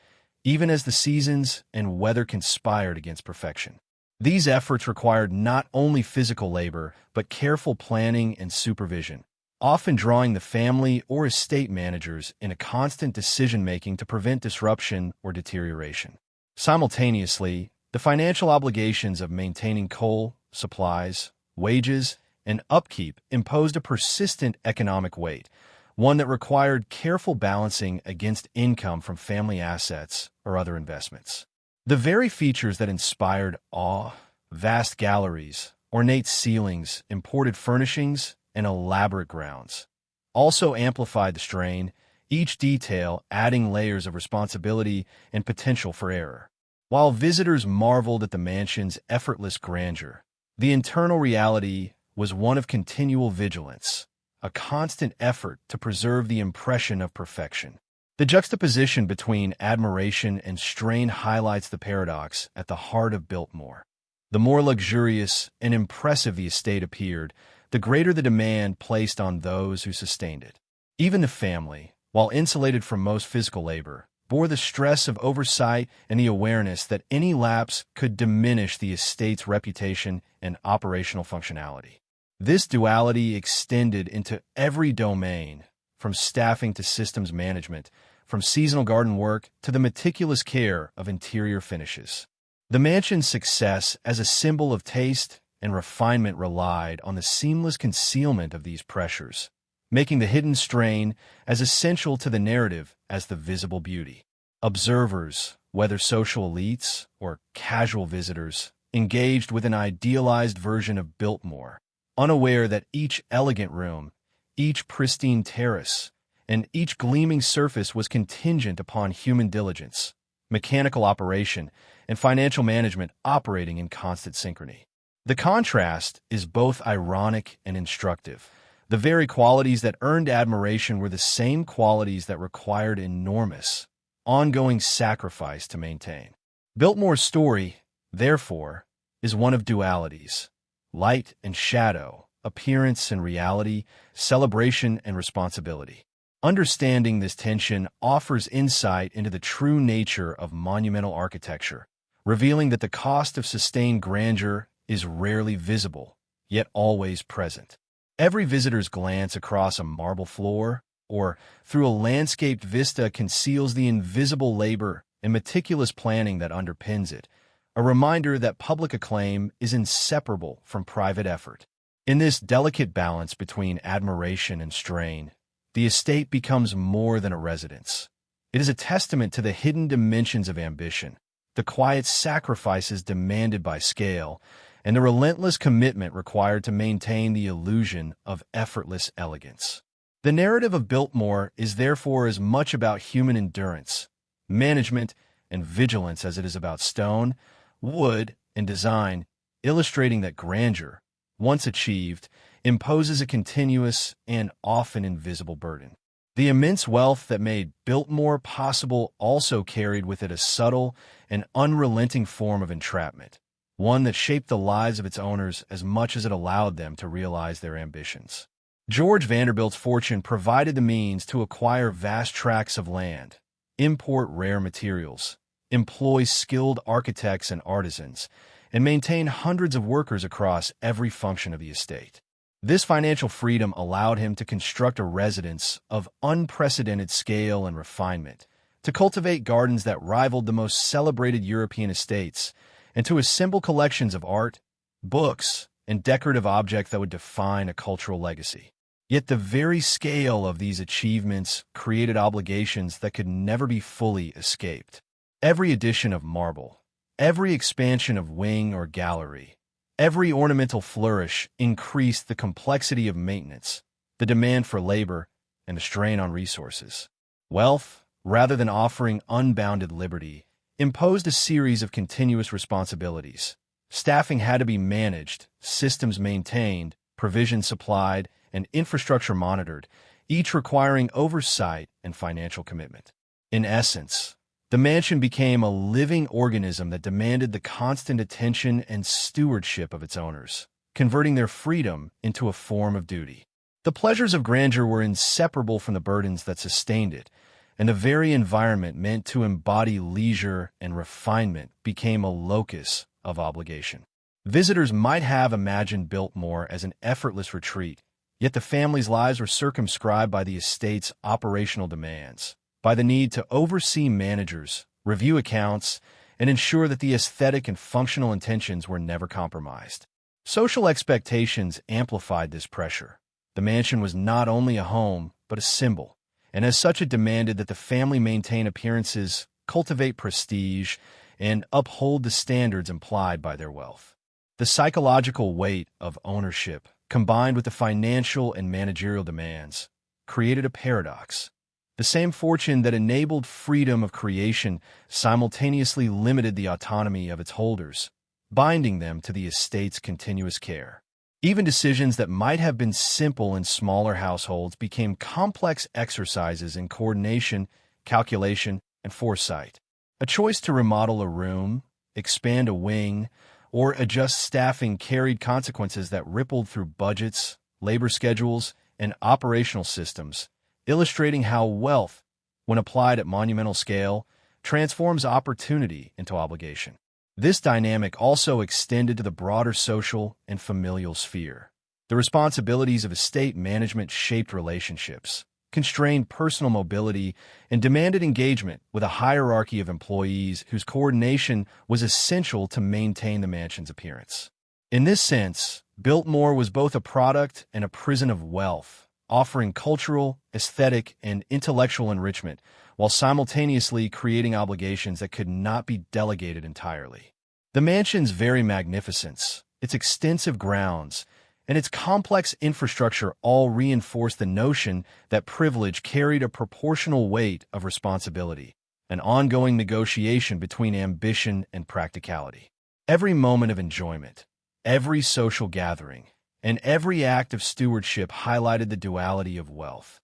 even as the seasons and weather conspired against perfection. These efforts required not only physical labor, but careful planning and supervision, often drawing the family or estate managers in a constant decision-making to prevent disruption or deterioration. Simultaneously, the financial obligations of maintaining coal, supplies, wages, and upkeep imposed a persistent economic weight, one that required careful balancing against income from family assets or other investments. The very features that inspired awe, vast galleries, ornate ceilings, imported furnishings, and elaborate grounds, also amplified the strain, each detail adding layers of responsibility and potential for error. While visitors marveled at the mansion's effortless grandeur, the internal reality was one of continual vigilance, a constant effort to preserve the impression of perfection. The juxtaposition between admiration and strain highlights the paradox at the heart of Biltmore. The more luxurious and impressive the estate appeared, the greater the demand placed on those who sustained it. Even the family, while insulated from most physical labor, bore the stress of oversight and the awareness that any lapse could diminish the estate's reputation and operational functionality. This duality extended into every domain, from staffing to systems management, from seasonal garden work to the meticulous care of interior finishes. The mansion's success as a symbol of taste and refinement relied on the seamless concealment of these pressures, making the hidden strain as essential to the narrative as the visible beauty. Observers, whether social elites or casual visitors, engaged with an idealized version of Biltmore, unaware that each elegant room, each pristine terrace, and each gleaming surface was contingent upon human diligence, mechanical operation, and financial management operating in constant synchrony. The contrast is both ironic and instructive. The very qualities that earned admiration were the same qualities that required enormous, ongoing sacrifice to maintain. Biltmore's story, therefore, is one of dualities: light and shadow, appearance and reality, celebration and responsibility. Understanding this tension offers insight into the true nature of monumental architecture, revealing that the cost of sustained grandeur is rarely visible, yet always present. Every visitor's glance across a marble floor or through a landscaped vista conceals the invisible labor and meticulous planning that underpins it, a reminder that public acclaim is inseparable from private effort. In this delicate balance between admiration and strain, the estate becomes more than a residence. It is a testament to the hidden dimensions of ambition, the quiet sacrifices demanded by scale, and the relentless commitment required to maintain the illusion of effortless elegance. The narrative of Biltmore is therefore as much about human endurance, management, and vigilance as it is about stone, wood, and design, illustrating that grandeur, once achieved, imposes a continuous and often invisible burden. The immense wealth that made Biltmore possible also carried with it a subtle and unrelenting form of entrapment, one that shaped the lives of its owners as much as it allowed them to realize their ambitions. George Vanderbilt's fortune provided the means to acquire vast tracts of land, import rare materials, employ skilled architects and artisans, and maintain hundreds of workers across every function of the estate. This financial freedom allowed him to construct a residence of unprecedented scale and refinement, to cultivate gardens that rivaled the most celebrated European estates, and to assemble collections of art, books, and decorative objects that would define a cultural legacy. Yet the very scale of these achievements created obligations that could never be fully escaped. Every addition of marble, every expansion of wing or gallery, every ornamental flourish increased the complexity of maintenance, the demand for labor, and the strain on resources. Wealth, rather than offering unbounded liberty, imposed a series of continuous responsibilities. Staffing had to be managed, systems maintained, provisions supplied, and infrastructure monitored, each requiring oversight and financial commitment. In essence, the mansion became a living organism that demanded the constant attention and stewardship of its owners, converting their freedom into a form of duty. The pleasures of grandeur were inseparable from the burdens that sustained it, and the very environment meant to embody leisure and refinement became a locus of obligation. Visitors might have imagined Biltmore as an effortless retreat, yet the family's lives were circumscribed by the estate's operational demands, by the need to oversee managers, review accounts, and ensure that the aesthetic and functional intentions were never compromised. Social expectations amplified this pressure. The mansion was not only a home, but a symbol, and as such it demanded that the family maintain appearances, cultivate prestige, and uphold the standards implied by their wealth. The psychological weight of ownership, combined with the financial and managerial demands, created a paradox. The same fortune that enabled freedom of creation simultaneously limited the autonomy of its holders, binding them to the estate's continuous care. Even decisions that might have been simple in smaller households became complex exercises in coordination, calculation, and foresight. A choice to remodel a room, expand a wing, or adjust staffing carried consequences that rippled through budgets, labor schedules, and operational systems, illustrating how wealth, when applied at monumental scale, transforms opportunity into obligation. This dynamic also extended to the broader social and familial sphere. The responsibilities of estate management shaped relationships, constrained personal mobility, and demanded engagement with a hierarchy of employees whose coordination was essential to maintain the mansion's appearance. In this sense, Biltmore was both a product and a prison of wealth, offering cultural, aesthetic, and intellectual enrichment, while simultaneously creating obligations that could not be delegated entirely. The mansion's very magnificence, its extensive grounds, and its complex infrastructure all reinforced the notion that privilege carried a proportional weight of responsibility, an ongoing negotiation between ambition and practicality. Every moment of enjoyment, every social gathering, and every act of stewardship highlighted the duality of wealth.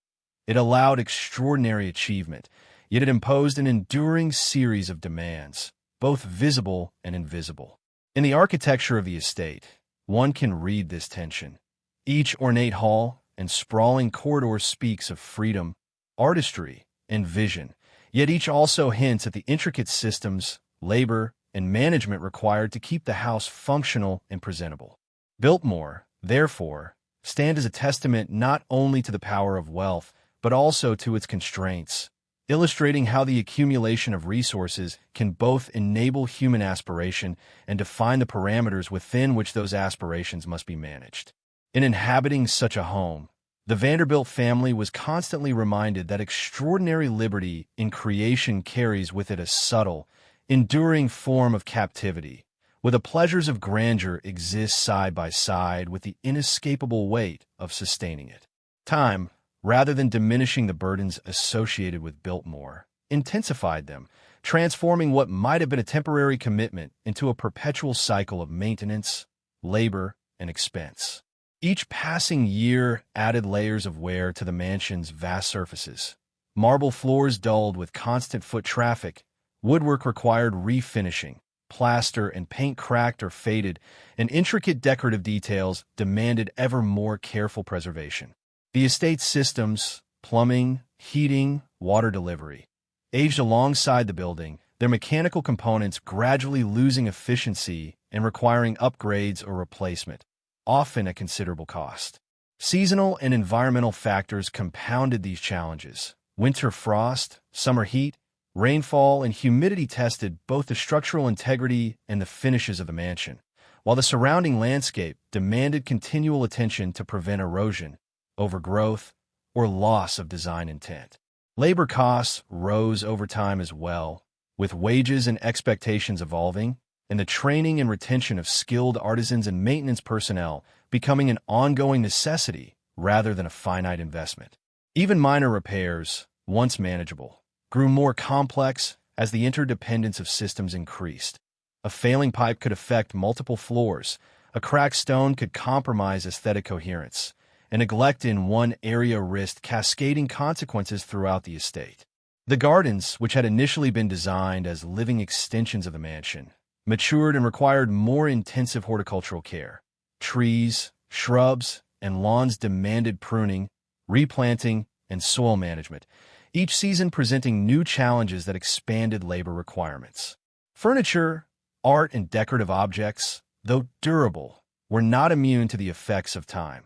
It allowed extraordinary achievement, yet it imposed an enduring series of demands, both visible and invisible. In the architecture of the estate, one can read this tension. Each ornate hall and sprawling corridor speaks of freedom, artistry, and vision, yet each also hints at the intricate systems, labor, and management required to keep the house functional and presentable. Biltmore, therefore, stands as a testament not only to the power of wealth, but also to its constraints, illustrating how the accumulation of resources can both enable human aspiration and define the parameters within which those aspirations must be managed. In inhabiting such a home, the Vanderbilt family was constantly reminded that extraordinary liberty in creation carries with it a subtle, enduring form of captivity, where the pleasures of grandeur exist side by side with the inescapable weight of sustaining it. Time, rather than diminishing the burdens associated with Biltmore, intensified them, transforming what might have been a temporary commitment into a perpetual cycle of maintenance, labor, and expense. Each passing year added layers of wear to the mansion's vast surfaces. Marble floors dulled with constant foot traffic, woodwork required refinishing, plaster and paint cracked or faded, and intricate decorative details demanded ever more careful preservation. The estate's systems, plumbing, heating, water delivery, aged alongside the building, their mechanical components gradually losing efficiency and requiring upgrades or replacement, often at considerable cost. Seasonal and environmental factors compounded these challenges. Winter frost, summer heat, rainfall, and humidity tested both the structural integrity and the finishes of the mansion, while the surrounding landscape demanded continual attention to prevent erosion, overgrowth, or loss of design intent. Labor costs rose over time as well, with wages and expectations evolving, and the training and retention of skilled artisans and maintenance personnel becoming an ongoing necessity rather than a finite investment. Even minor repairs, once manageable, grew more complex as the interdependence of systems increased. A failing pipe could affect multiple floors, a cracked stone could compromise aesthetic coherence, and neglect in one area risked cascading consequences throughout the estate. The gardens, which had initially been designed as living extensions of the mansion, matured and required more intensive horticultural care. Trees, shrubs, and lawns demanded pruning, replanting, and soil management, each season presenting new challenges that expanded labor requirements. Furniture, art, and decorative objects, though durable, were not immune to the effects of time.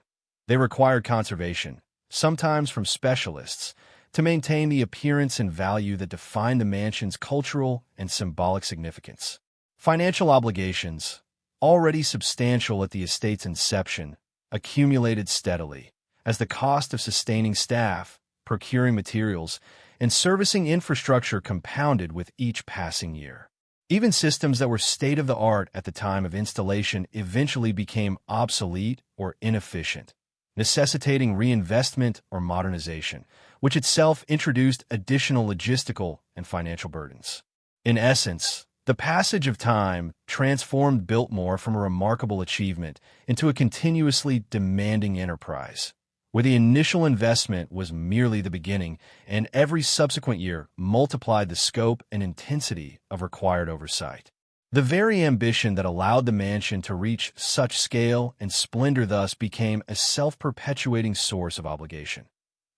They required conservation, sometimes from specialists, to maintain the appearance and value that defined the mansion's cultural and symbolic significance. Financial obligations, already substantial at the estate's inception, accumulated steadily, as the cost of sustaining staff, procuring materials, and servicing infrastructure compounded with each passing year. Even systems that were state-of-the-art at the time of installation eventually became obsolete or inefficient, necessitating reinvestment or modernization, which itself introduced additional logistical and financial burdens. In essence, the passage of time transformed Biltmore from a remarkable achievement into a continuously demanding enterprise, where the initial investment was merely the beginning, and every subsequent year multiplied the scope and intensity of required oversight. The very ambition that allowed the mansion to reach such scale and splendor thus became a self-perpetuating source of obligation.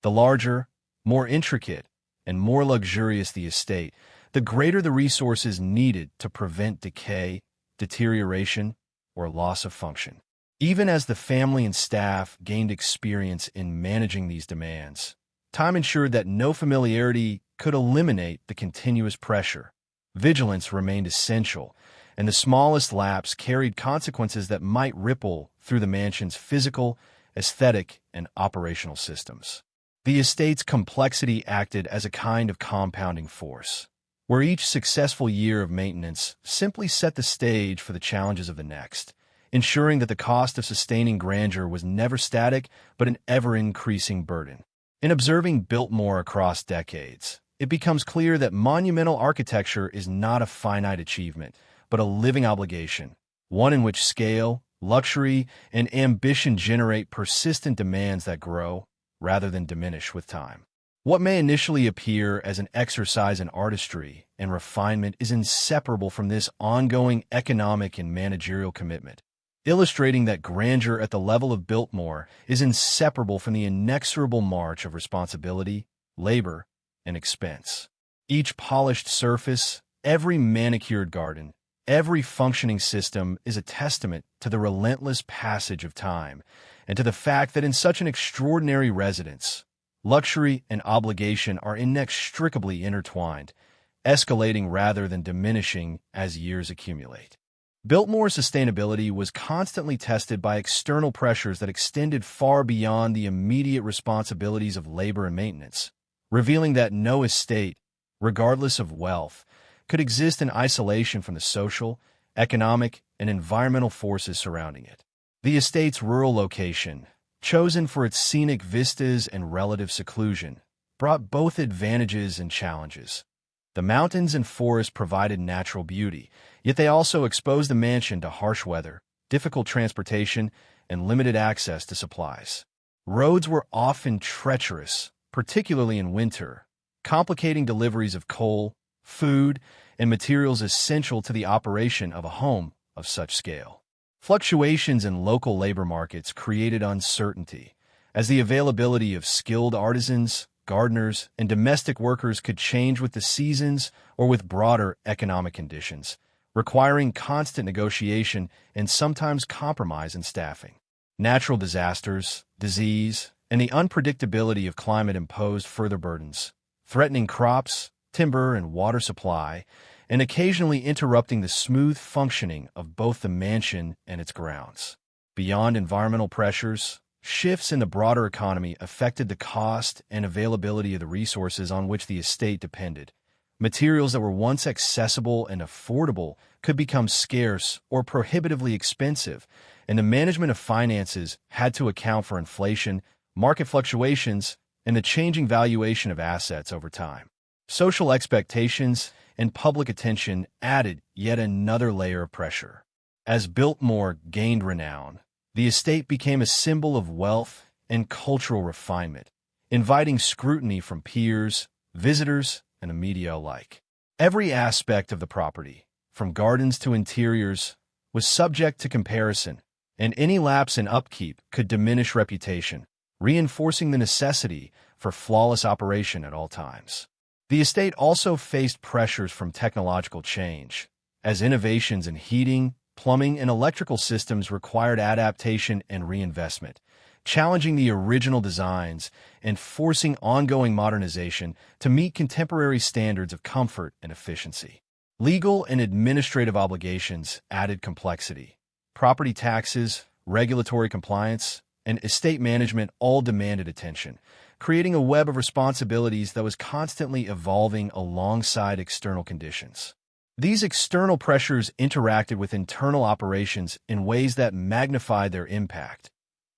The larger, more intricate, and more luxurious the estate, the greater the resources needed to prevent decay, deterioration, or loss of function. Even as the family and staff gained experience in managing these demands, time ensured that no familiarity could eliminate the continuous pressure. Vigilance remained essential, and the smallest lapse carried consequences that might ripple through the mansion's physical, aesthetic, and operational systems. The estate's complexity acted as a kind of compounding force, where each successful year of maintenance simply set the stage for the challenges of the next, ensuring that the cost of sustaining grandeur was never static but an ever-increasing burden. In observing Biltmore across decades, it becomes clear that monumental architecture is not a finite achievement, but a living obligation, one in which scale, luxury, and ambition generate persistent demands that grow, rather than diminish with time. What may initially appear as an exercise in artistry and refinement is inseparable from this ongoing economic and managerial commitment, illustrating that grandeur at the level of Biltmore is inseparable from the inexorable march of responsibility, labor, and expense. Each polished surface, every manicured garden, every functioning system is a testament to the relentless passage of time and to the fact that in such an extraordinary residence, luxury and obligation are inextricably intertwined, escalating rather than diminishing as years accumulate. Biltmore's sustainability was constantly tested by external pressures that extended far beyond the immediate responsibilities of labor and maintenance, revealing that no estate, regardless of wealth, could exist in isolation from the social, economic, and environmental forces surrounding it. The estate's rural location, chosen for its scenic vistas and relative seclusion, brought both advantages and challenges. The mountains and forests provided natural beauty, yet they also exposed the mansion to harsh weather, difficult transportation, and limited access to supplies. Roads were often treacherous, particularly in winter, complicating deliveries of coal, food, and materials essential to the operation of a home of such scale. Fluctuations in local labor markets created uncertainty, as the availability of skilled artisans, gardeners, and domestic workers could change with the seasons or with broader economic conditions, requiring constant negotiation and sometimes compromise in staffing. Natural disasters, disease, and the unpredictability of climate imposed further burdens, threatening crops, timber, and water supply, and occasionally interrupting the smooth functioning of both the mansion and its grounds. Beyond environmental pressures, shifts in the broader economy affected the cost and availability of the resources on which the estate depended. Materials that were once accessible and affordable could become scarce or prohibitively expensive, and the management of finances had to account for inflation, market fluctuations, and the changing valuation of assets over time. Social expectations and public attention added yet another layer of pressure. As Biltmore gained renown, the estate became a symbol of wealth and cultural refinement, inviting scrutiny from peers, visitors, and the media alike. Every aspect of the property, from gardens to interiors, was subject to comparison, and any lapse in upkeep could diminish reputation, reinforcing the necessity for flawless operation at all times. The estate also faced pressures from technological change, as innovations in heating, plumbing, and electrical systems required adaptation and reinvestment, challenging the original designs and forcing ongoing modernization to meet contemporary standards of comfort and efficiency. Legal and administrative obligations added complexity. Property taxes, regulatory compliance, and estate management all demanded attention, creating a web of responsibilities that was constantly evolving alongside external conditions. These external pressures interacted with internal operations in ways that magnified their impact.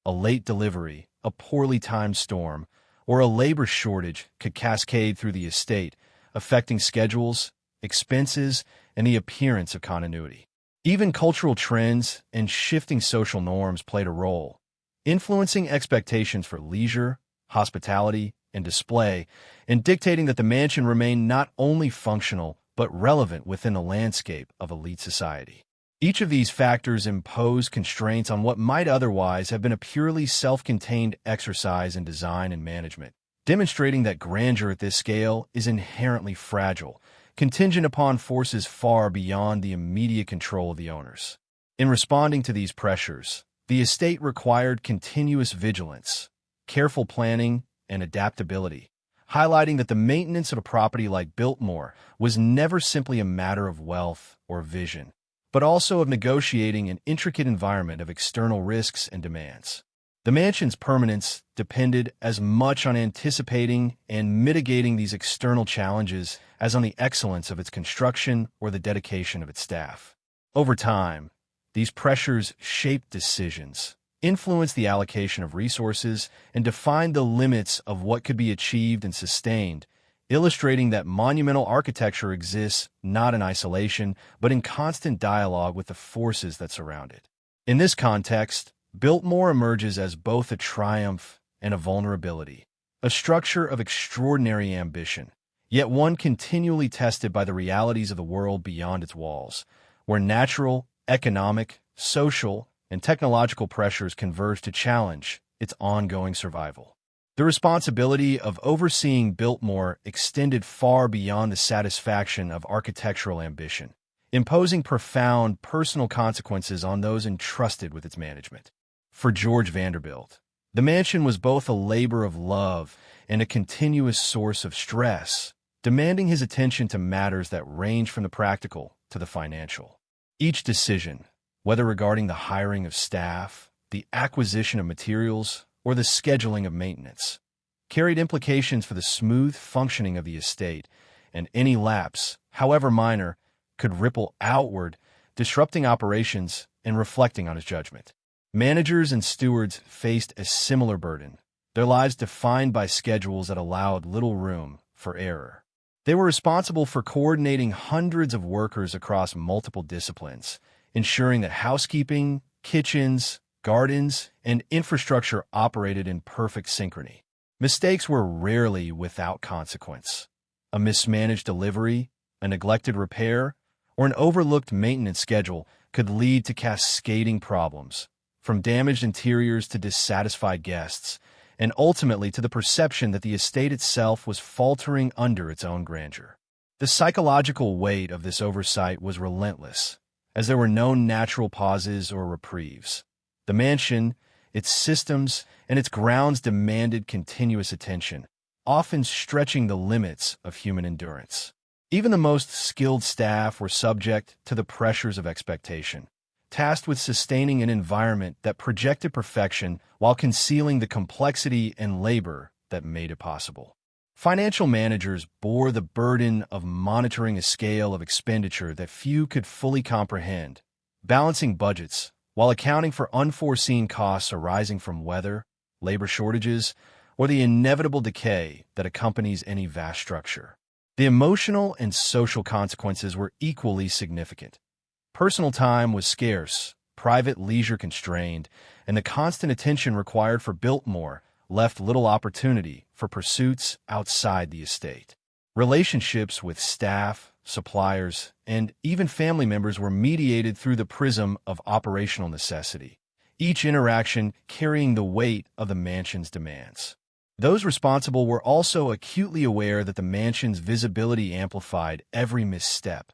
A late delivery, a poorly timed storm, or a labor shortage could cascade through the estate, affecting schedules, expenses, and the appearance of continuity. Even cultural trends and shifting social norms played a role, influencing expectations for leisure, hospitality, and display, and dictating that the mansion remain not only functional but relevant within the landscape of elite society. Each of these factors impose constraints on what might otherwise have been a purely self-contained exercise in design and management, demonstrating that grandeur at this scale is inherently fragile, contingent upon forces far beyond the immediate control of the owners. In responding to these pressures, the estate required continuous vigilance, careful planning, and adaptability, highlighting that the maintenance of a property like Biltmore was never simply a matter of wealth or vision, but also of negotiating an intricate environment of external risks and demands. The mansion's permanence depended as much on anticipating and mitigating these external challenges as on the excellence of its construction or the dedication of its staff. Over time, these pressures shaped decisions, influenced the allocation of resources, and defined the limits of what could be achieved and sustained, illustrating that monumental architecture exists not in isolation, but in constant dialogue with the forces that surround it. In this context, Biltmore emerges as both a triumph and a vulnerability, a structure of extraordinary ambition, yet one continually tested by the realities of the world beyond its walls, where natural, economic, social, and technological pressures converge to challenge its ongoing survival. The responsibility of overseeing Biltmore extended far beyond the satisfaction of architectural ambition, imposing profound personal consequences on those entrusted with its management. For George Vanderbilt, the mansion was both a labor of love and a continuous source of stress, demanding his attention to matters that range from the practical to the financial. Each decision, whether regarding the hiring of staff, the acquisition of materials, or the scheduling of maintenance, carried implications for the smooth functioning of the estate, and any lapse, however minor, could ripple outward, disrupting operations and reflecting on his judgment. Managers and stewards faced a similar burden, their lives defined by schedules that allowed little room for error. They were responsible for coordinating hundreds of workers across multiple disciplines, ensuring that housekeeping, kitchens, gardens, and infrastructure operated in perfect synchrony. Mistakes were rarely without consequence. A mismanaged delivery, a neglected repair, or an overlooked maintenance schedule could lead to cascading problems, from damaged interiors to dissatisfied guests, and ultimately to the perception that the estate itself was faltering under its own grandeur. The psychological weight of this oversight was relentless, as there were no natural pauses or reprieves. The mansion, its systems, and its grounds demanded continuous attention, often stretching the limits of human endurance. Even the most skilled staff were subject to the pressures of expectation, tasked with sustaining an environment that projected perfection while concealing the complexity and labor that made it possible. Financial managers bore the burden of monitoring a scale of expenditure that few could fully comprehend, balancing budgets while accounting for unforeseen costs arising from weather, labor shortages, or the inevitable decay that accompanies any vast structure. The emotional and social consequences were equally significant. Personal time was scarce, private leisure constrained, and the constant attention required for Biltmore left little opportunity for pursuits outside the estate. Relationships with staff, suppliers, and even family members were mediated through the prism of operational necessity, each interaction carrying the weight of the mansion's demands. Those responsible were also acutely aware that the mansion's visibility amplified every misstep.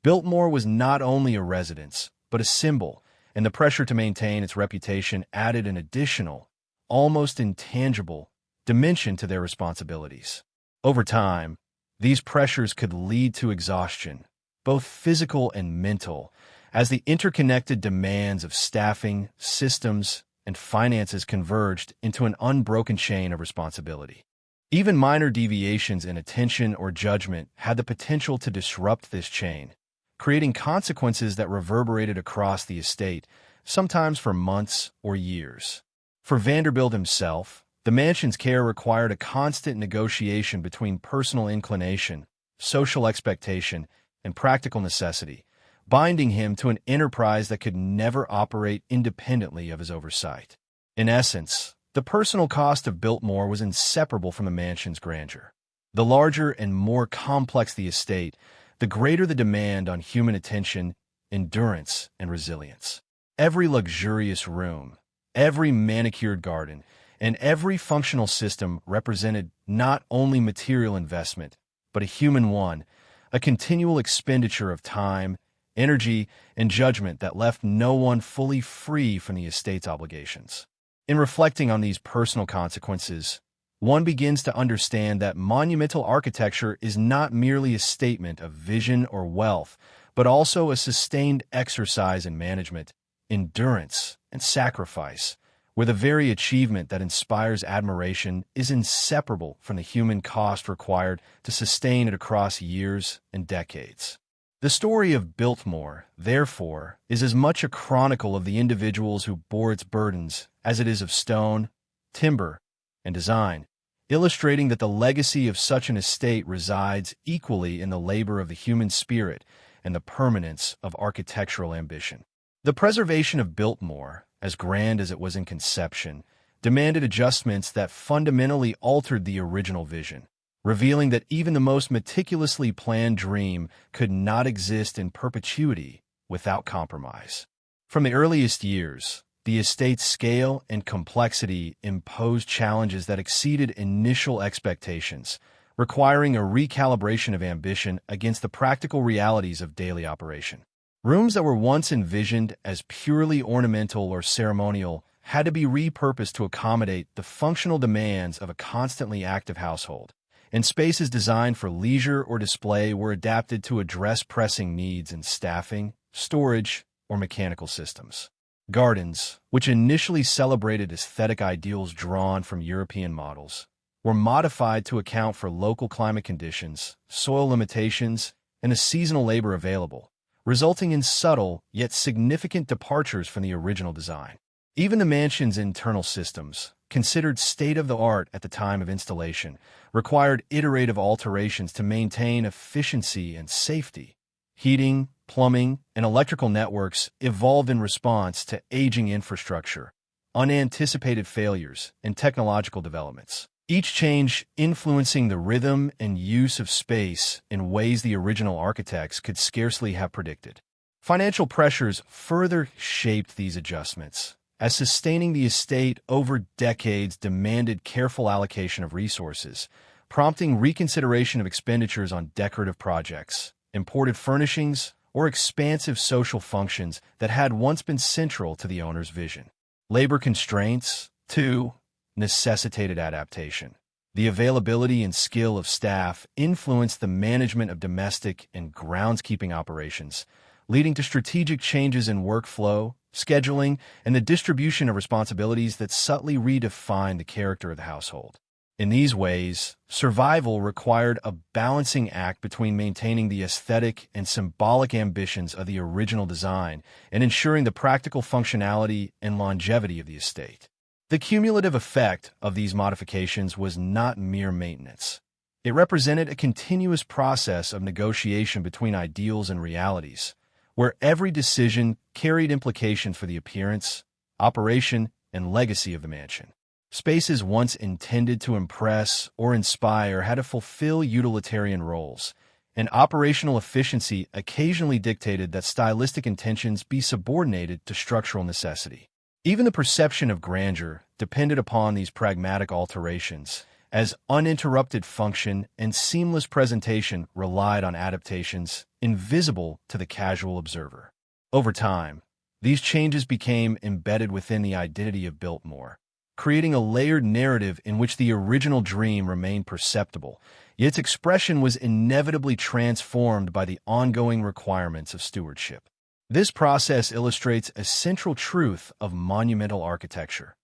Biltmore was not only a residence, but a symbol, and the pressure to maintain its reputation added an additional, almost intangible, dimension to their responsibilities. Over time, these pressures could lead to exhaustion, both physical and mental, as the interconnected demands of staffing, systems, and finances converged into an unbroken chain of responsibility. Even minor deviations in attention or judgment had the potential to disrupt this chain, creating consequences that reverberated across the estate, sometimes for months or years. For Vanderbilt himself, the mansion's care required a constant negotiation between personal inclination, social expectation, and practical necessity, binding him to an enterprise that could never operate independently of his oversight. In essence, the personal cost of Biltmore was inseparable from the mansion's grandeur. The larger and more complex the estate, the greater the demand on human attention, endurance, and resilience. Every luxurious room, every manicured garden, and every functional system represented not only material investment, but a human one, a continual expenditure of time, energy, and judgment that left no one fully free from the estate's obligations. In reflecting on these personal consequences, one begins to understand that monumental architecture is not merely a statement of vision or wealth, but also a sustained exercise in management, endurance, and sacrifice, where the very achievement that inspires admiration is inseparable from the human cost required to sustain it across years and decades. The story of Biltmore, therefore, is as much a chronicle of the individuals who bore its burdens as it is of stone, timber, and design, illustrating that the legacy of such an estate resides equally in the labor of the human spirit and the permanence of architectural ambition. The preservation of Biltmore, as grand as it was in conception, demanded adjustments that fundamentally altered the original vision, revealing that even the most meticulously planned dream could not exist in perpetuity without compromise. From the earliest years, the estate's scale and complexity imposed challenges that exceeded initial expectations, requiring a recalibration of ambition against the practical realities of daily operation. Rooms that were once envisioned as purely ornamental or ceremonial had to be repurposed to accommodate the functional demands of a constantly active household, and spaces designed for leisure or display were adapted to address pressing needs in staffing, storage, or mechanical systems. Gardens, which initially celebrated aesthetic ideals drawn from European models, were modified to account for local climate conditions, soil limitations, and the seasonal labor available, resulting in subtle yet significant departures from the original design. Even the mansion's internal systems, considered state-of-the-art at the time of installation, required iterative alterations to maintain efficiency and safety. Heating, plumbing, and electrical networks evolved in response to aging infrastructure, unanticipated failures, and technological developments. Each change influencing the rhythm and use of space in ways the original architects could scarcely have predicted. Financial pressures further shaped these adjustments, as sustaining the estate over decades demanded careful allocation of resources, prompting reconsideration of expenditures on decorative projects, imported furnishings, or expansive social functions that had once been central to the owner's vision. Labor constraints, too, necessitated adaptation. The availability and skill of staff influenced the management of domestic and groundskeeping operations, leading to strategic changes in workflow, scheduling, and the distribution of responsibilities that subtly redefined the character of the household. In these ways, survival required a balancing act between maintaining the aesthetic and symbolic ambitions of the original design and ensuring the practical functionality and longevity of the estate. The cumulative effect of these modifications was not mere maintenance. It represented a continuous process of negotiation between ideals and realities, where every decision carried implications for the appearance, operation, and legacy of the mansion. Spaces once intended to impress or inspire had to fulfill utilitarian roles, and operational efficiency occasionally dictated that stylistic intentions be subordinated to structural necessity. Even the perception of grandeur depended upon these pragmatic alterations, as uninterrupted function and seamless presentation relied on adaptations invisible to the casual observer. Over time, these changes became embedded within the identity of Biltmore, creating a layered narrative in which the original dream remained perceptible, yet its expression was inevitably transformed by the ongoing requirements of stewardship. This process illustrates a central truth of monumental architecture.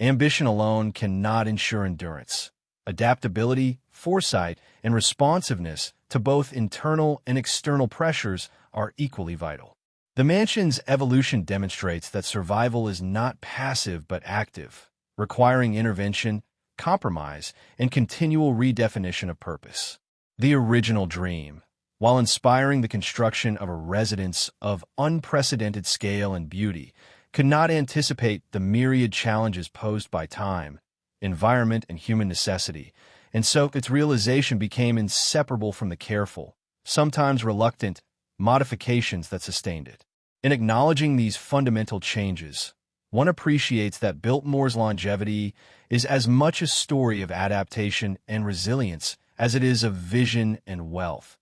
Ambition alone cannot ensure endurance. Adaptability, foresight, and responsiveness to both internal and external pressures are equally vital. The mansion's evolution demonstrates that survival is not passive but active, requiring intervention, compromise, and continual redefinition of purpose. The original dream, while inspiring the construction of a residence of unprecedented scale and beauty, could not anticipate the myriad challenges posed by time, environment, and human necessity, and so its realization became inseparable from the careful, sometimes reluctant, modifications that sustained it. In acknowledging these fundamental changes, one appreciates that Biltmore's longevity is as much a story of adaptation and resilience as it is of vision and wealth,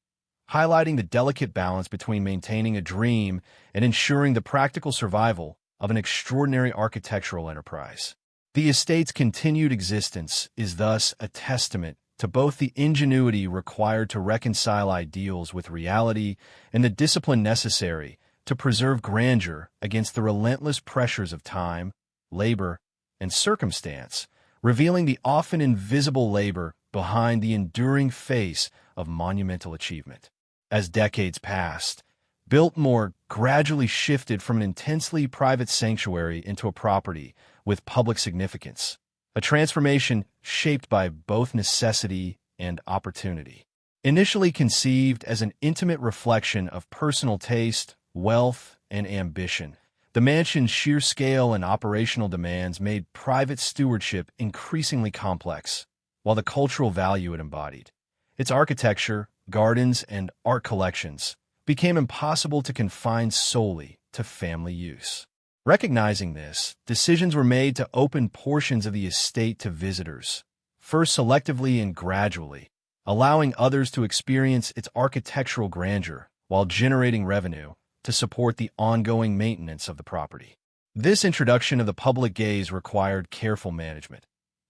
highlighting the delicate balance between maintaining a dream and ensuring the practical survival of an extraordinary architectural enterprise. The estate's continued existence is thus a testament to both the ingenuity required to reconcile ideals with reality and the discipline necessary to preserve grandeur against the relentless pressures of time, labor, and circumstance, revealing the often invisible labor behind the enduring face of monumental achievement. As decades passed, Biltmore gradually shifted from an intensely private sanctuary into a property with public significance, a transformation shaped by both necessity and opportunity. Initially conceived as an intimate reflection of personal taste, wealth, and ambition, the mansion's sheer scale and operational demands made private stewardship increasingly complex, while the cultural value it embodied, its architecture, gardens, and art collections, became impossible to confine solely to family use. Recognizing this, decisions were made to open portions of the estate to visitors, first selectively and gradually, allowing others to experience its architectural grandeur while generating revenue to support the ongoing maintenance of the property. This introduction of the public gaze required careful management.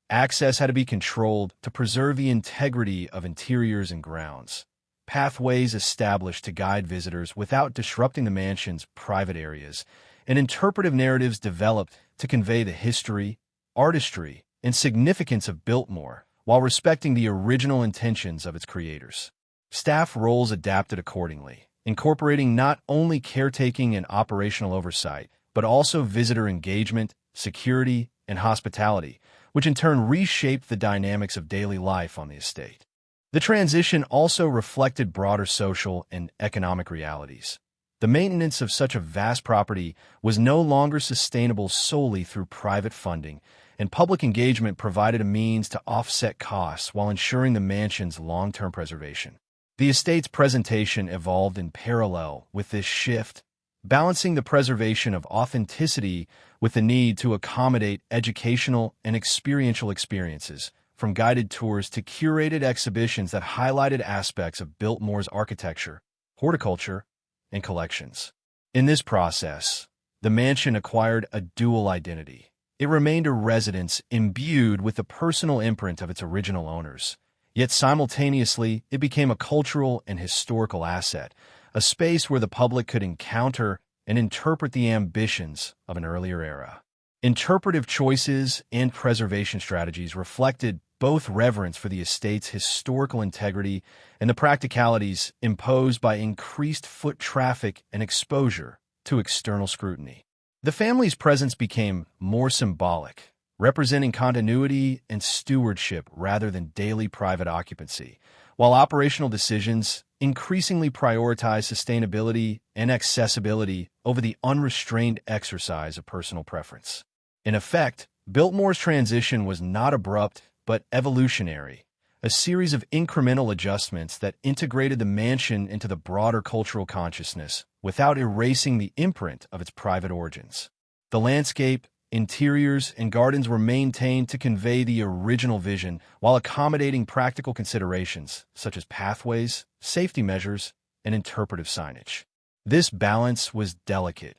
Access had to be controlled to preserve the integrity of interiors and grounds. Pathways established to guide visitors without disrupting the mansion's private areas, and interpretive narratives developed to convey the history, artistry, and significance of Biltmore while respecting the original intentions of its creators. Staff roles adapted accordingly, incorporating not only caretaking and operational oversight, but also visitor engagement, security, and hospitality, which in turn reshaped the dynamics of daily life on the estate. The transition also reflected broader social and economic realities. The maintenance of such a vast property was no longer sustainable solely through private funding, and public engagement provided a means to offset costs while ensuring the mansion's long-term preservation. The estate's presentation evolved in parallel with this shift, balancing the preservation of authenticity with the need to accommodate educational and experiential experiences, from guided tours to curated exhibitions that highlighted aspects of Biltmore's architecture, horticulture, and collections. In this process, the mansion acquired a dual identity, It remained a residence imbued with the personal imprint of its original owners. Yet simultaneously, it became a cultural and historical asset, a space where the public could encounter and interpret the ambitions of an earlier era. Interpretive choices and preservation strategies reflected both reverence for the estate's historical integrity and the practicalities imposed by increased foot traffic and exposure to external scrutiny. The family's presence became more symbolic, representing continuity and stewardship rather than daily private occupancy, while operational decisions increasingly prioritize sustainability and accessibility over the unrestrained exercise of personal preference. In effect, Biltmore's transition was not abrupt but evolutionary, a series of incremental adjustments that integrated the mansion into the broader cultural consciousness without erasing the imprint of its private origins. The landscape, interiors, and gardens were maintained to convey the original vision while accommodating practical considerations such as pathways, safety measures, and interpretive signage. This balance was delicate.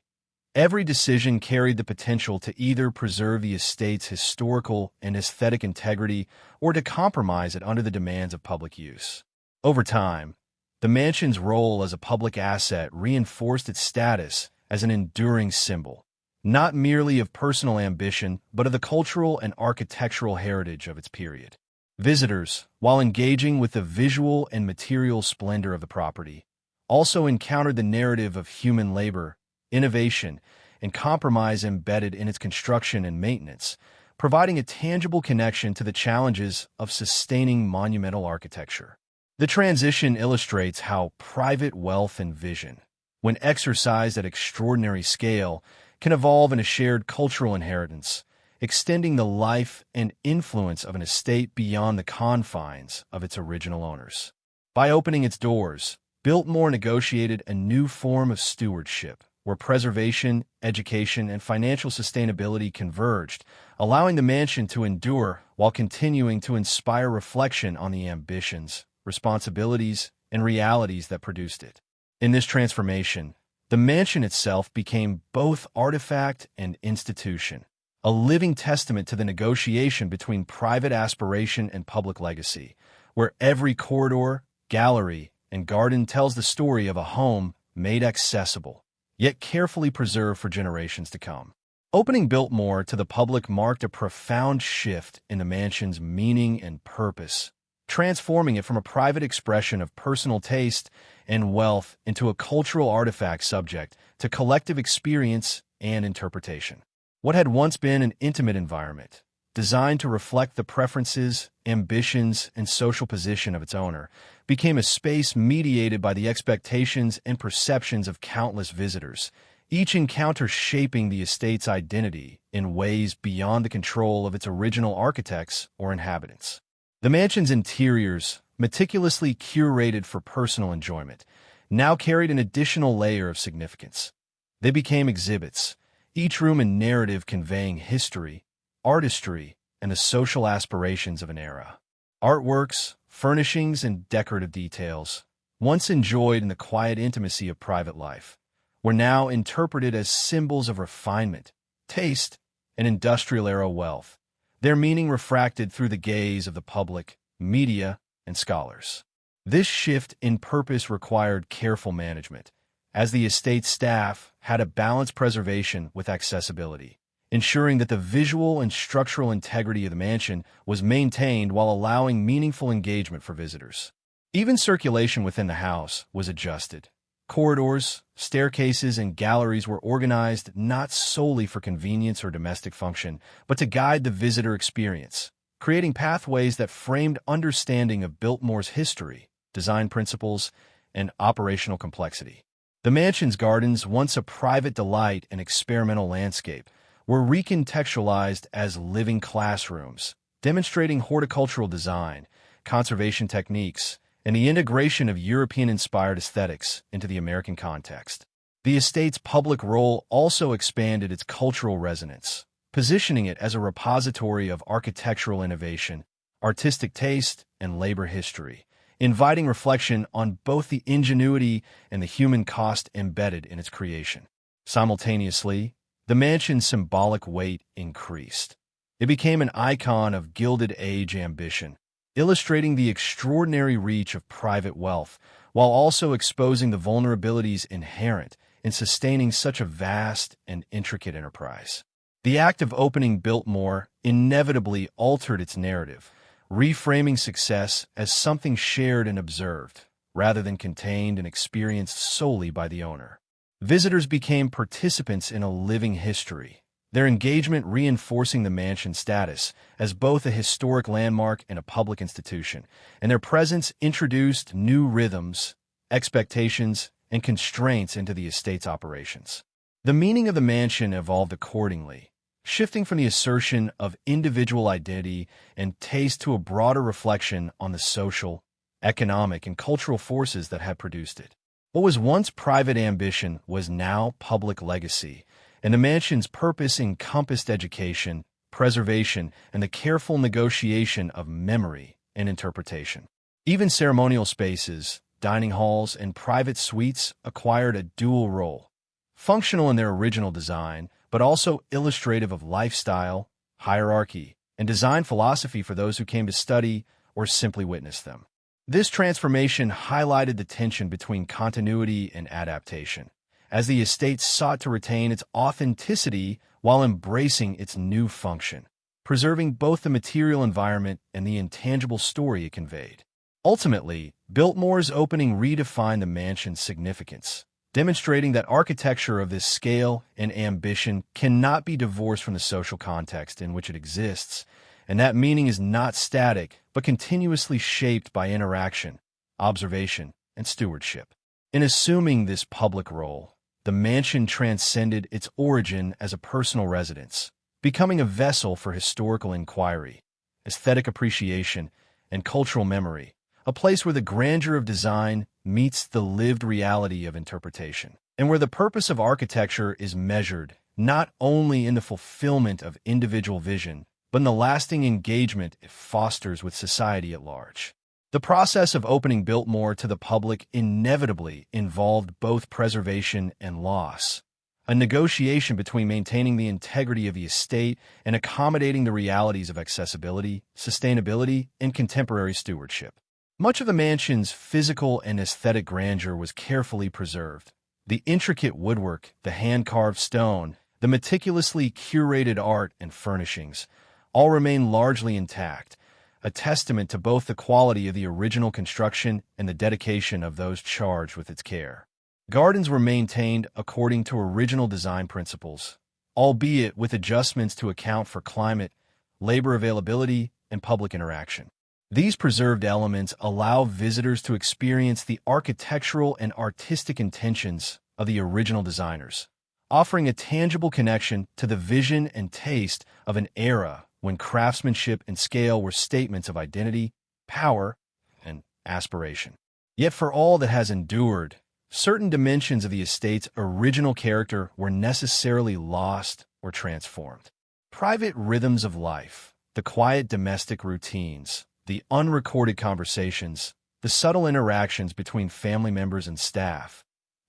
Every decision carried the potential to either preserve the estate's historical and aesthetic integrity or to compromise it under the demands of public use. Over time, the mansion's role as a public asset reinforced its status as an enduring symbol, not merely of personal ambition, but of the cultural and architectural heritage of its period. Visitors, while engaging with the visual and material splendor of the property, also encountered the narrative of human labor, innovation, and compromise embedded in its construction and maintenance, providing a tangible connection to the challenges of sustaining monumental architecture. The transition illustrates how private wealth and vision, when exercised at extraordinary scale, can evolve in a shared cultural inheritance, extending the life and influence of an estate beyond the confines of its original owners. By opening its doors, Biltmore negotiated a new form of stewardship, where preservation, education, and financial sustainability converged, allowing the mansion to endure while continuing to inspire reflection on the ambitions, responsibilities, and realities that produced it. In this transformation, the mansion itself became both artifact and institution, a living testament to the negotiation between private aspiration and public legacy, where every corridor, gallery, and garden tells the story of a home made accessible, yet carefully preserved for generations to come. Opening Biltmore to the public marked a profound shift in the mansion's meaning and purpose, transforming it from a private expression of personal taste and wealth into a cultural artifact subject to collective experience and interpretation. What had once been an intimate environment, designed to reflect the preferences, ambitions, and social position of its owner, became a space mediated by the expectations and perceptions of countless visitors, each encounter shaping the estate's identity in ways beyond the control of its original architects or inhabitants. The mansion's interiors, meticulously curated for personal enjoyment, now carried an additional layer of significance. They became exhibits, each room a narrative conveying history, artistry, and the social aspirations of an era. Artworks, furnishings, and decorative details, once enjoyed in the quiet intimacy of private life, were now interpreted as symbols of refinement, taste, and industrial-era wealth, their meaning refracted through the gaze of the public, media, and scholars. This shift in purpose required careful management, as the estate staff had to balance preservation with accessibility, ensuring that the visual and structural integrity of the mansion was maintained while allowing meaningful engagement for visitors. Even circulation within the house was adjusted. Corridors, staircases, and galleries were organized not solely for convenience or domestic function, but to guide the visitor experience, creating pathways that framed understanding of Biltmore's history, design principles, and operational complexity. The mansion's gardens, once a private delight and experimental landscape, were recontextualized as living classrooms, demonstrating horticultural design, conservation techniques, and the integration of European-inspired aesthetics into the American context. The estate's public role also expanded its cultural resonance, positioning it as a repository of architectural innovation, artistic taste, and labor history, inviting reflection on both the ingenuity and the human cost embedded in its creation. Simultaneously, the mansion's symbolic weight increased. It became an icon of Gilded Age ambition, illustrating the extraordinary reach of private wealth, while also exposing the vulnerabilities inherent in sustaining such a vast and intricate enterprise. The act of opening Biltmore inevitably altered its narrative, reframing success as something shared and observed, rather than contained and experienced solely by the owner. Visitors became participants in a living history, their engagement reinforcing the mansion's status as both a historic landmark and a public institution, and their presence introduced new rhythms, expectations, and constraints into the estate's operations. The meaning of the mansion evolved accordingly, shifting from the assertion of individual identity and taste to a broader reflection on the social, economic, and cultural forces that had produced it. What was once private ambition was now public legacy, and the mansion's purpose encompassed education, preservation, and the careful negotiation of memory and interpretation. Even ceremonial spaces, dining halls, and private suites acquired a dual role, functional in their original design, but also illustrative of lifestyle, hierarchy, and design philosophy for those who came to study or simply witness them. This transformation highlighted the tension between continuity and adaptation, as the estate sought to retain its authenticity while embracing its new function, preserving both the material environment and the intangible story it conveyed. Ultimately, Biltmore's opening redefined the mansion's significance, demonstrating that architecture of this scale and ambition cannot be divorced from the social context in which it exists, and that meaning is not static, but continuously shaped by interaction, observation, and stewardship. In assuming this public role, the mansion transcended its origin as a personal residence, becoming a vessel for historical inquiry, aesthetic appreciation, and cultural memory, a place where the grandeur of design meets the lived reality of interpretation, and where the purpose of architecture is measured not only in the fulfillment of individual vision, but in the lasting engagement it fosters with society at large. The process of opening Biltmore to the public inevitably involved both preservation and loss, a negotiation between maintaining the integrity of the estate and accommodating the realities of accessibility, sustainability, and contemporary stewardship. Much of the mansion's physical and aesthetic grandeur was carefully preserved. The intricate woodwork, the hand-carved stone, the meticulously curated art and furnishings all remain largely intact, a testament to both the quality of the original construction and the dedication of those charged with its care. Gardens were maintained according to original design principles, albeit with adjustments to account for climate, labor availability, and public interaction. These preserved elements allow visitors to experience the architectural and artistic intentions of the original designers, offering a tangible connection to the vision and taste of an era when craftsmanship and scale were statements of identity, power, and aspiration. Yet for all that has endured, certain dimensions of the estate's original character were necessarily lost or transformed. Private rhythms of life, the quiet domestic routines, the unrecorded conversations, the subtle interactions between family members and staff,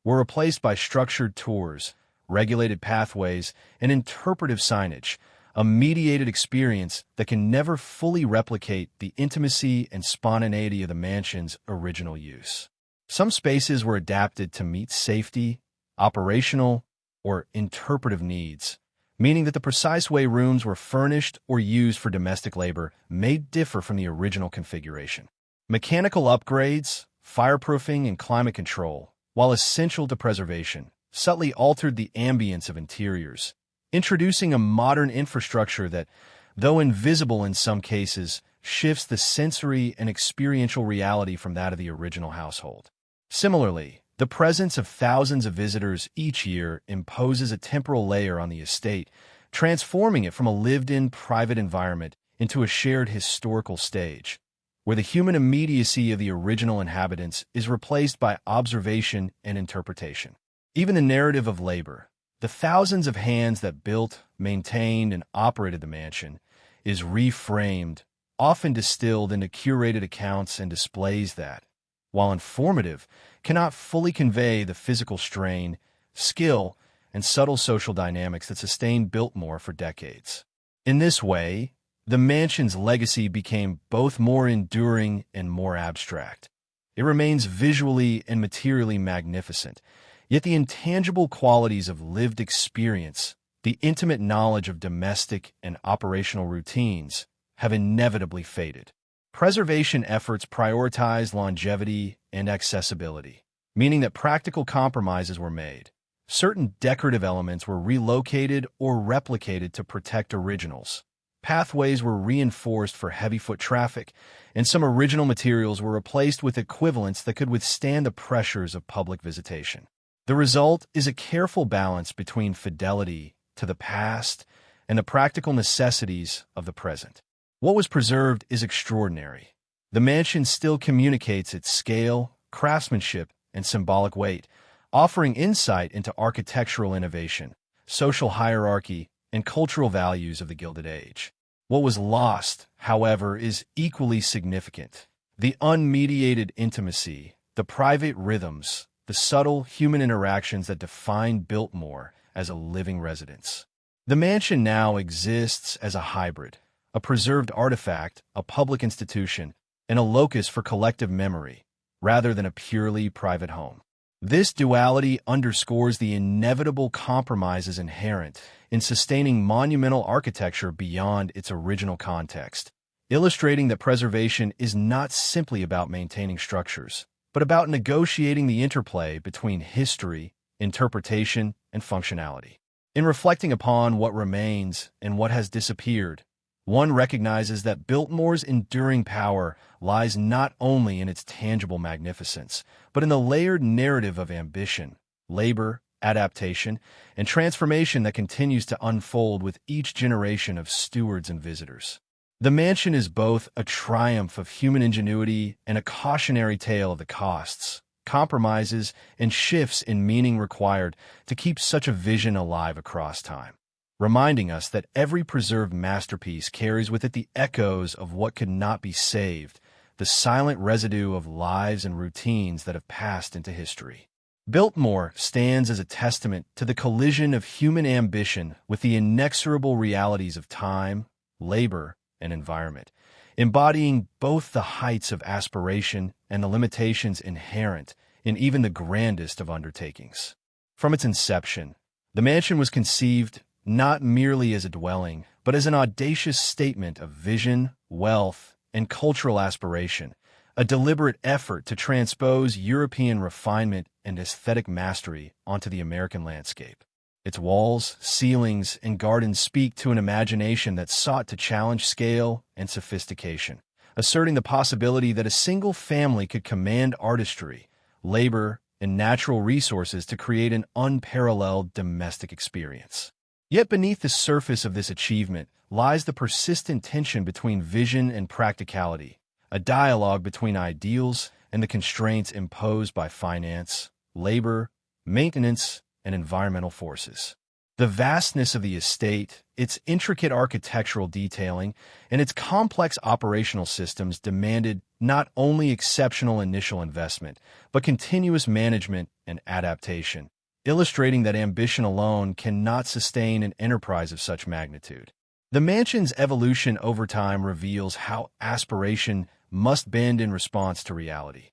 were replaced by structured tours, regulated pathways, and interpretive signage, a mediated experience that can never fully replicate the intimacy and spontaneity of the mansion's original use. Some spaces were adapted to meet safety, operational, or interpretive needs, meaning that the precise way rooms were furnished or used for domestic labor may differ from the original configuration. Mechanical upgrades, fireproofing, and climate control, while essential to preservation, subtly altered the ambience of interiors, introducing a modern infrastructure that, though invisible in some cases, shifts the sensory and experiential reality from that of the original household. Similarly, the presence of thousands of visitors each year imposes a temporal layer on the estate, transforming it from a lived-in private environment into a shared historical stage, where the human immediacy of the original inhabitants is replaced by observation and interpretation. Even the narrative of labor, the thousands of hands that built, maintained, and operated the mansion, is reframed, often distilled into curated accounts and displays that, while informative, cannot fully convey the physical strain, skill, and subtle social dynamics that sustained Biltmore for decades. In this way, the mansion's legacy became both more enduring and more abstract. It remains visually and materially magnificent, yet the intangible qualities of lived experience, the intimate knowledge of domestic and operational routines, have inevitably faded. Preservation efforts prioritize longevity and accessibility, meaning that practical compromises were made. Certain decorative elements were relocated or replicated to protect originals. Pathways were reinforced for heavy foot traffic, and some original materials were replaced with equivalents that could withstand the pressures of public visitation. The result is a careful balance between fidelity to the past and the practical necessities of the present. What was preserved is extraordinary. The mansion still communicates its scale, craftsmanship, and symbolic weight, offering insight into architectural innovation, social hierarchy, and cultural values of the Gilded Age. What was lost, however, is equally significant. The unmediated intimacy, the private rhythms, the subtle human interactions that define Biltmore as a living residence. The mansion now exists as a hybrid, a preserved artifact, a public institution, and a locus for collective memory, rather than a purely private home. This duality underscores the inevitable compromises inherent in sustaining monumental architecture beyond its original context, illustrating that preservation is not simply about maintaining structures, but about negotiating the interplay between history, interpretation, and functionality. In reflecting upon what remains and what has disappeared, one recognizes that Biltmore's enduring power lies not only in its tangible magnificence, but in the layered narrative of ambition, labor, adaptation, and transformation that continues to unfold with each generation of stewards and visitors. The mansion is both a triumph of human ingenuity and a cautionary tale of the costs, compromises, and shifts in meaning required to keep such a vision alive across time, reminding us that every preserved masterpiece carries with it the echoes of what could not be saved, the silent residue of lives and routines that have passed into history. Biltmore stands as a testament to the collision of human ambition with the inexorable realities of time, labor, and environment, embodying both the heights of aspiration and the limitations inherent in even the grandest of undertakings. From its inception, the mansion was conceived not merely as a dwelling, but as an audacious statement of vision, wealth, and cultural aspiration, a deliberate effort to transpose European refinement and aesthetic mastery onto the American landscape. Its walls, ceilings, and gardens speak to an imagination that sought to challenge scale and sophistication, asserting the possibility that a single family could command artistry, labor, and natural resources to create an unparalleled domestic experience. Yet beneath the surface of this achievement lies the persistent tension between vision and practicality, a dialogue between ideals and the constraints imposed by finance, labor, maintenance, and environmental forces. The vastness of the estate, its intricate architectural detailing, and its complex operational systems demanded not only exceptional initial investment, but continuous management and adaptation, illustrating that ambition alone cannot sustain an enterprise of such magnitude. The mansion's evolution over time reveals how aspiration must bend in response to reality.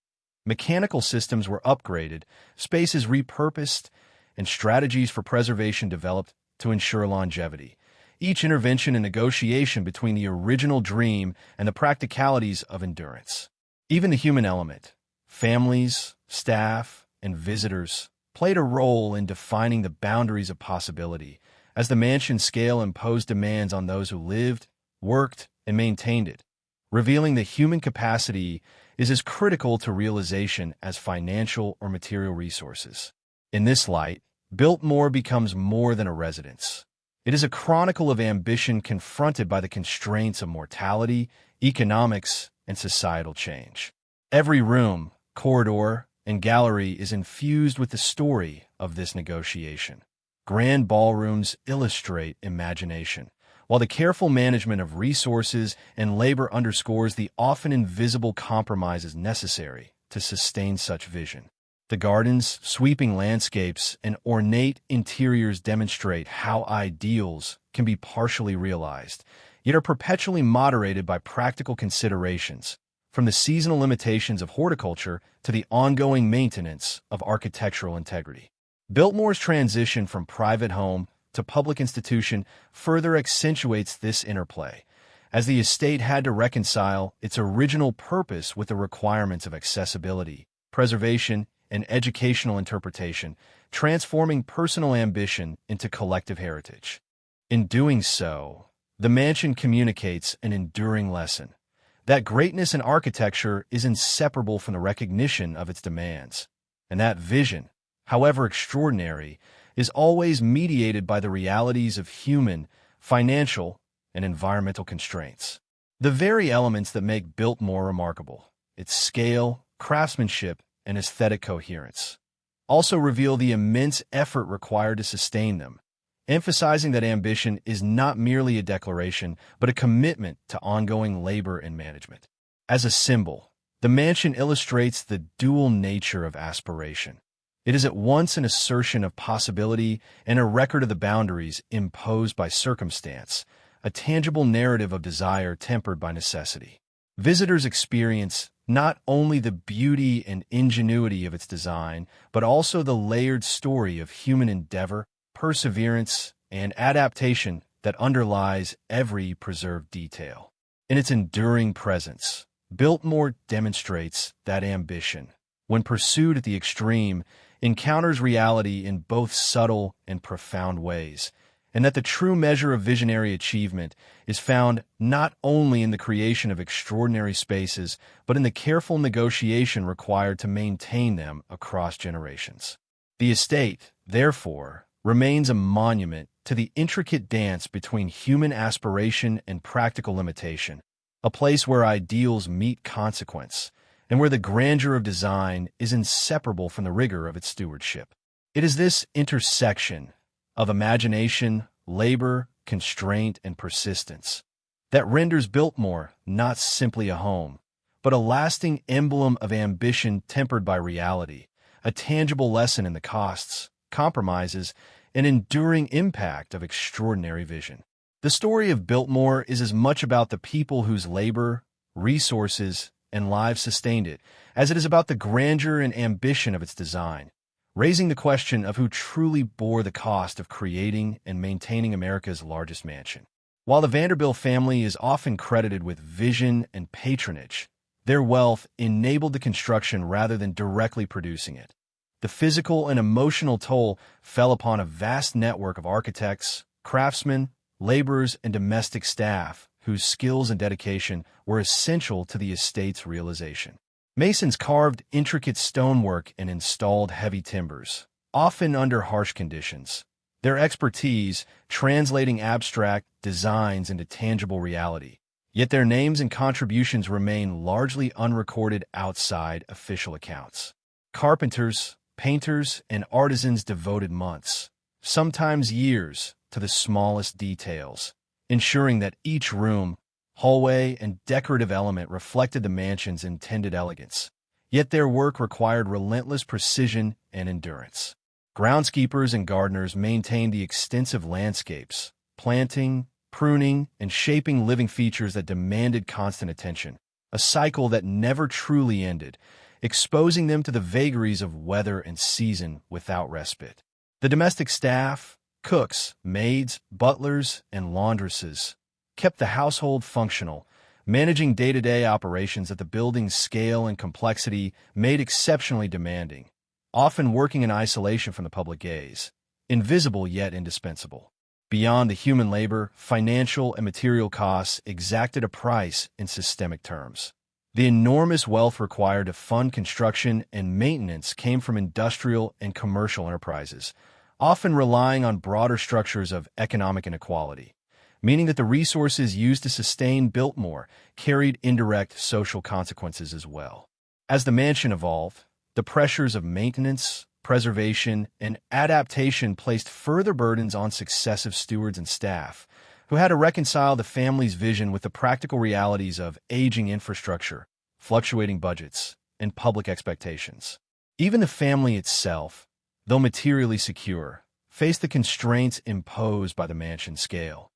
Mechanical systems were upgraded, spaces repurposed, and strategies for preservation developed to ensure longevity. Each intervention and negotiation between the original dream and the practicalities of endurance. Even the human element, families, staff, and visitors, played a role in defining the boundaries of possibility, as the mansion's scale imposed demands on those who lived, worked, and maintained it, revealing that human capacity is as critical to realization as financial or material resources. In this light, Biltmore becomes more than a residence. It is a chronicle of ambition confronted by the constraints of mortality, economics, and societal change. Every room, corridor, and gallery is infused with the story of this negotiation. Grand ballrooms illustrate imagination, while the careful management of resources and labor underscores the often invisible compromises necessary to sustain such vision. The gardens, sweeping landscapes, and ornate interiors demonstrate how ideals can be partially realized, yet are perpetually moderated by practical considerations, from the seasonal limitations of horticulture to the ongoing maintenance of architectural integrity. Biltmore's transition from private home to public institution further accentuates this interplay, as the estate had to reconcile its original purpose with the requirements of accessibility, preservation, and educational interpretation, transforming personal ambition into collective heritage. In doing so, the mansion communicates an enduring lesson that greatness in architecture is inseparable from the recognition of its demands, and that vision, however extraordinary, is always mediated by the realities of human, financial, and environmental constraints. The very elements that make Biltmore remarkable, its scale, craftsmanship, and aesthetic coherence, also reveal the immense effort required to sustain them, emphasizing that ambition is not merely a declaration, but a commitment to ongoing labor and management. As a symbol, the mansion illustrates the dual nature of aspiration. It is at once an assertion of possibility and a record of the boundaries imposed by circumstance, a tangible narrative of desire tempered by necessity. Visitors experience not only the beauty and ingenuity of its design, but also the layered story of human endeavor, perseverance, and adaptation that underlies every preserved detail. In its enduring presence, Biltmore demonstrates that ambition, when pursued at the extreme, encounters reality in both subtle and profound ways, and that the true measure of visionary achievement is found not only in the creation of extraordinary spaces, but in the careful negotiation required to maintain them across generations. The estate, therefore, remains a monument to the intricate dance between human aspiration and practical limitation, a place where ideals meet consequence, and where the grandeur of design is inseparable from the rigor of its stewardship. It is this intersection of imagination, labor, constraint, and persistence that renders Biltmore not simply a home, but a lasting emblem of ambition tempered by reality, a tangible lesson in the costs, compromises, and enduring impact of extraordinary vision. The story of Biltmore is as much about the people whose labor, resources, and lives sustained it, as it is about the grandeur and ambition of its design, raising the question of who truly bore the cost of creating and maintaining America's largest mansion. While the Vanderbilt family is often credited with vision and patronage, their wealth enabled the construction rather than directly producing it. The physical and emotional toll fell upon a vast network of architects, craftsmen, laborers, and domestic staff whose skills and dedication were essential to the estate's realization. Masons carved intricate stonework and installed heavy timbers, often under harsh conditions, their expertise translating abstract designs into tangible reality. Yet their names and contributions remain largely unrecorded outside official accounts. Carpenters, painters, and artisans devoted months, sometimes years, to the smallest details, ensuring that each room, hallway, and decorative element reflected the mansion's intended elegance. Yet their work required relentless precision and endurance. Groundskeepers and gardeners maintained the extensive landscapes, planting, pruning, and shaping living features that demanded constant attention, a cycle that never truly ended, exposing them to the vagaries of weather and season without respite. The domestic staff, cooks, maids, butlers, and laundresses, kept the household functional, managing day-to-day operations at the building's scale and complexity made exceptionally demanding, often working in isolation from the public gaze, invisible yet indispensable. Beyond the human labor, financial and material costs exacted a price in systemic terms. The enormous wealth required to fund construction and maintenance came from industrial and commercial enterprises, often relying on broader structures of economic inequality, meaning that the resources used to sustain Biltmore carried indirect social consequences as well. As the mansion evolved, the pressures of maintenance, preservation, and adaptation placed further burdens on successive stewards and staff, who had to reconcile the family's vision with the practical realities of aging infrastructure, fluctuating budgets, and public expectations. Even the family itself, though materially secure, faced the constraints imposed by the mansion's scale.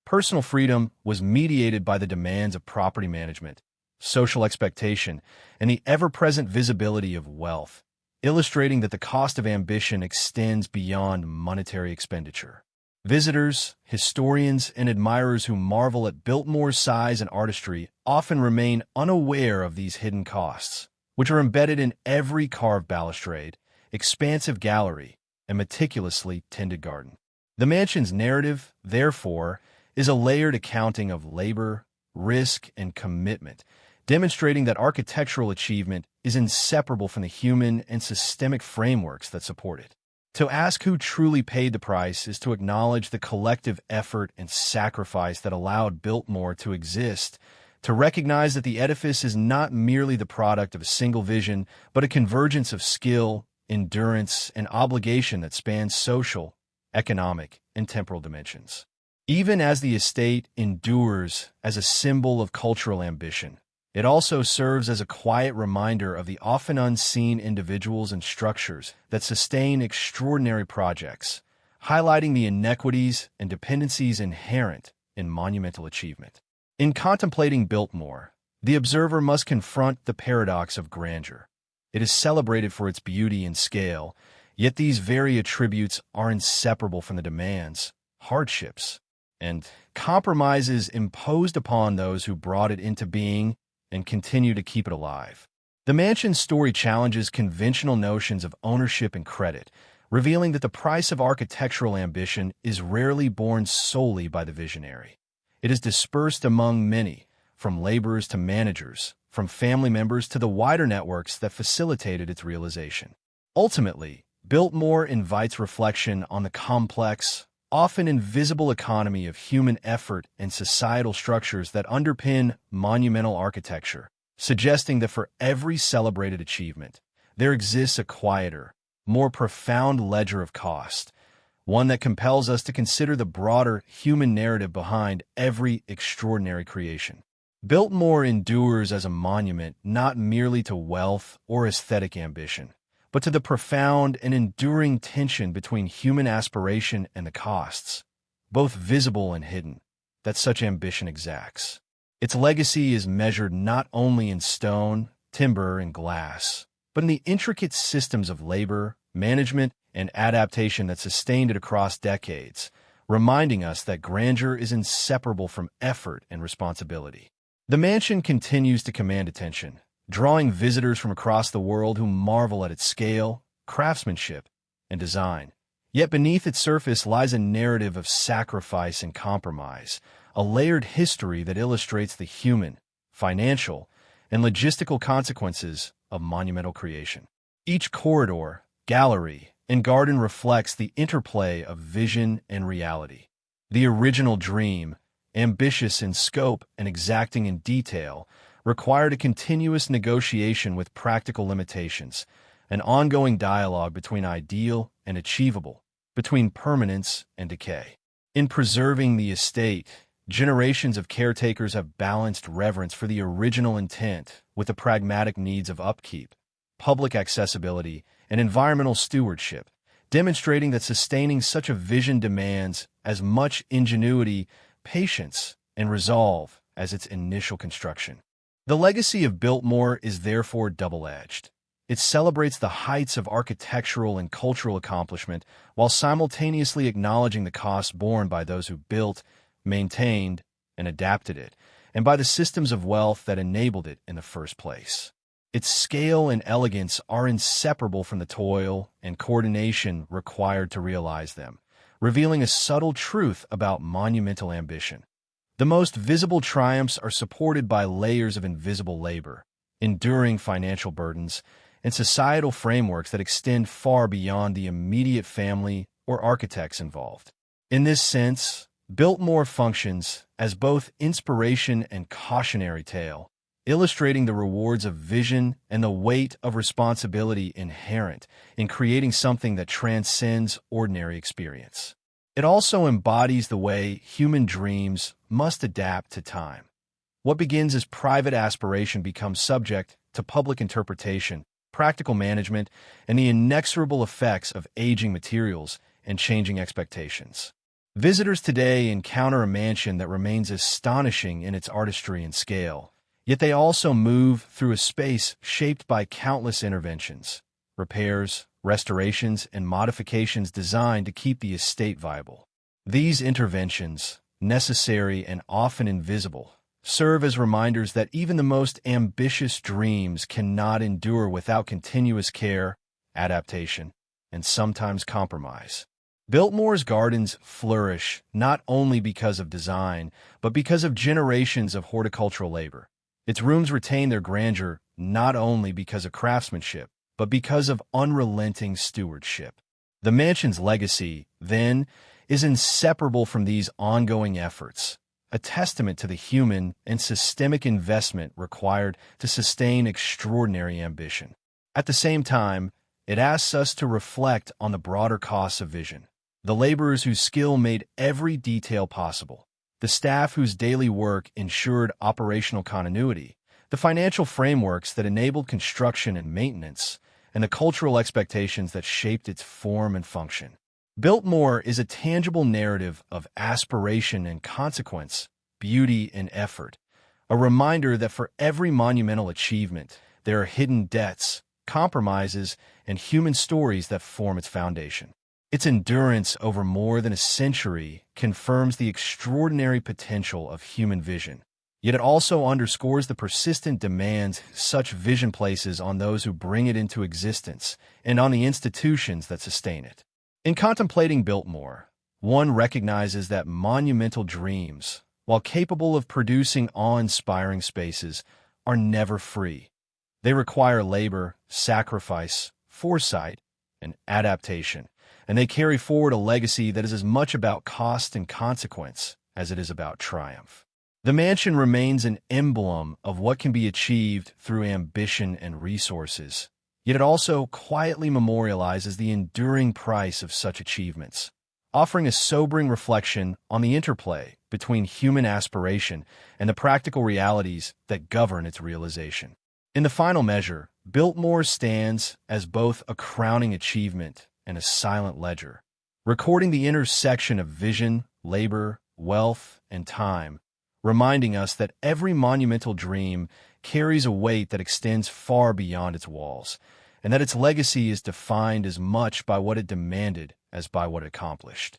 Personal freedom was mediated by the demands of property management, social expectation, and the ever-present visibility of wealth, illustrating that the cost of ambition extends beyond monetary expenditure. Visitors, historians, and admirers who marvel at Biltmore's size and artistry often remain unaware of these hidden costs, which are embedded in every carved balustrade, expansive gallery, and meticulously tended garden. The mansion's narrative, therefore, is a layered accounting of labor, risk, and commitment, demonstrating that architectural achievement is inseparable from the human and systemic frameworks that support it. To ask who truly paid the price is to acknowledge the collective effort and sacrifice that allowed Biltmore to exist, to recognize that the edifice is not merely the product of a single vision, but a convergence of skill, endurance, and obligation that spans social, economic, and temporal dimensions. Even as the estate endures as a symbol of cultural ambition, it also serves as a quiet reminder of the often unseen individuals and structures that sustain extraordinary projects, highlighting the inequities and dependencies inherent in monumental achievement. In contemplating Biltmore, the observer must confront the paradox of grandeur. It is celebrated for its beauty and scale, yet these very attributes are inseparable from the demands, hardships, and compromises imposed upon those who brought it into being and continue to keep it alive. The mansion's story challenges conventional notions of ownership and credit, revealing that the price of architectural ambition is rarely borne solely by the visionary. It is dispersed among many, from laborers to managers, from family members to the wider networks that facilitated its realization. Ultimately, Biltmore invites reflection on the complex, often invisible economy of human effort and societal structures that underpin monumental architecture, suggesting that for every celebrated achievement, there exists a quieter, more profound ledger of cost, one that compels us to consider the broader human narrative behind every extraordinary creation. Biltmore endures as a monument not merely to wealth or aesthetic ambition, but to the profound and enduring tension between human aspiration and the costs, both visible and hidden, that such ambition exacts. Its legacy is measured not only in stone, timber, and glass, but in the intricate systems of labor, management, and adaptation that sustained it across decades, reminding us that grandeur is inseparable from effort and responsibility. The mansion continues to command attention, drawing visitors from across the world who marvel at its scale, craftsmanship, and design. Yet beneath its surface lies a narrative of sacrifice and compromise, a layered history that illustrates the human, financial, and logistical consequences of monumental creation. Each corridor, gallery, and garden reflects the interplay of vision and reality. The original dream, ambitious in scope and exacting in detail, required a continuous negotiation with practical limitations, an ongoing dialogue between ideal and achievable, between permanence and decay. In preserving the estate, generations of caretakers have balanced reverence for the original intent with the pragmatic needs of upkeep, public accessibility, and environmental stewardship, demonstrating that sustaining such a vision demands as much ingenuity, patience, and resolve as its initial construction. The legacy of Biltmore is therefore double-edged. It celebrates the heights of architectural and cultural accomplishment while simultaneously acknowledging the costs borne by those who built, maintained, and adapted it, and by the systems of wealth that enabled it in the first place. Its scale and elegance are inseparable from the toil and coordination required to realize them, revealing a subtle truth about monumental ambition. The most visible triumphs are supported by layers of invisible labor, enduring financial burdens, and societal frameworks that extend far beyond the immediate family or architects involved. In this sense, Biltmore functions as both inspiration and cautionary tale, illustrating the rewards of vision and the weight of responsibility inherent in creating something that transcends ordinary experience. It also embodies the way human dreams must adapt to time. What begins as private aspiration becomes subject to public interpretation, practical management, and the inexorable effects of aging materials and changing expectations. Visitors today encounter a mansion that remains astonishing in its artistry and scale, yet they also move through a space shaped by countless interventions, repairs, restorations, and modifications designed to keep the estate viable. These interventions, necessary and often invisible, serve as reminders that even the most ambitious dreams cannot endure without continuous care, adaptation, and sometimes compromise. Biltmore's gardens flourish not only because of design, but because of generations of horticultural labor. Its rooms retain their grandeur not only because of craftsmanship, but because of unrelenting stewardship. The mansion's legacy, then, is inseparable from these ongoing efforts, a testament to the human and systemic investment required to sustain extraordinary ambition. At the same time, it asks us to reflect on the broader costs of vision. The laborers whose skill made every detail possible, the staff whose daily work ensured operational continuity, the financial frameworks that enabled construction and maintenance, and the cultural expectations that shaped its form and function. Biltmore is a tangible narrative of aspiration and consequence, beauty and effort, a reminder that for every monumental achievement, there are hidden debts, compromises, and human stories that form its foundation. Its endurance over more than a century confirms the extraordinary potential of human vision, yet it also underscores the persistent demands such vision places on those who bring it into existence and on the institutions that sustain it. In contemplating Biltmore, one recognizes that monumental dreams, while capable of producing awe-inspiring spaces, are never free. They require labor, sacrifice, foresight, and adaptation, and they carry forward a legacy that is as much about cost and consequence as it is about triumph. The mansion remains an emblem of what can be achieved through ambition and resources, yet it also quietly memorializes the enduring price of such achievements, offering a sobering reflection on the interplay between human aspiration and the practical realities that govern its realization. In the final measure, Biltmore stands as both a crowning achievement and a silent ledger, recording the intersection of vision, labor, wealth, and time, reminding us that every monumental dream carries a weight that extends far beyond its walls, and that its legacy is defined as much by what it demanded as by what it accomplished.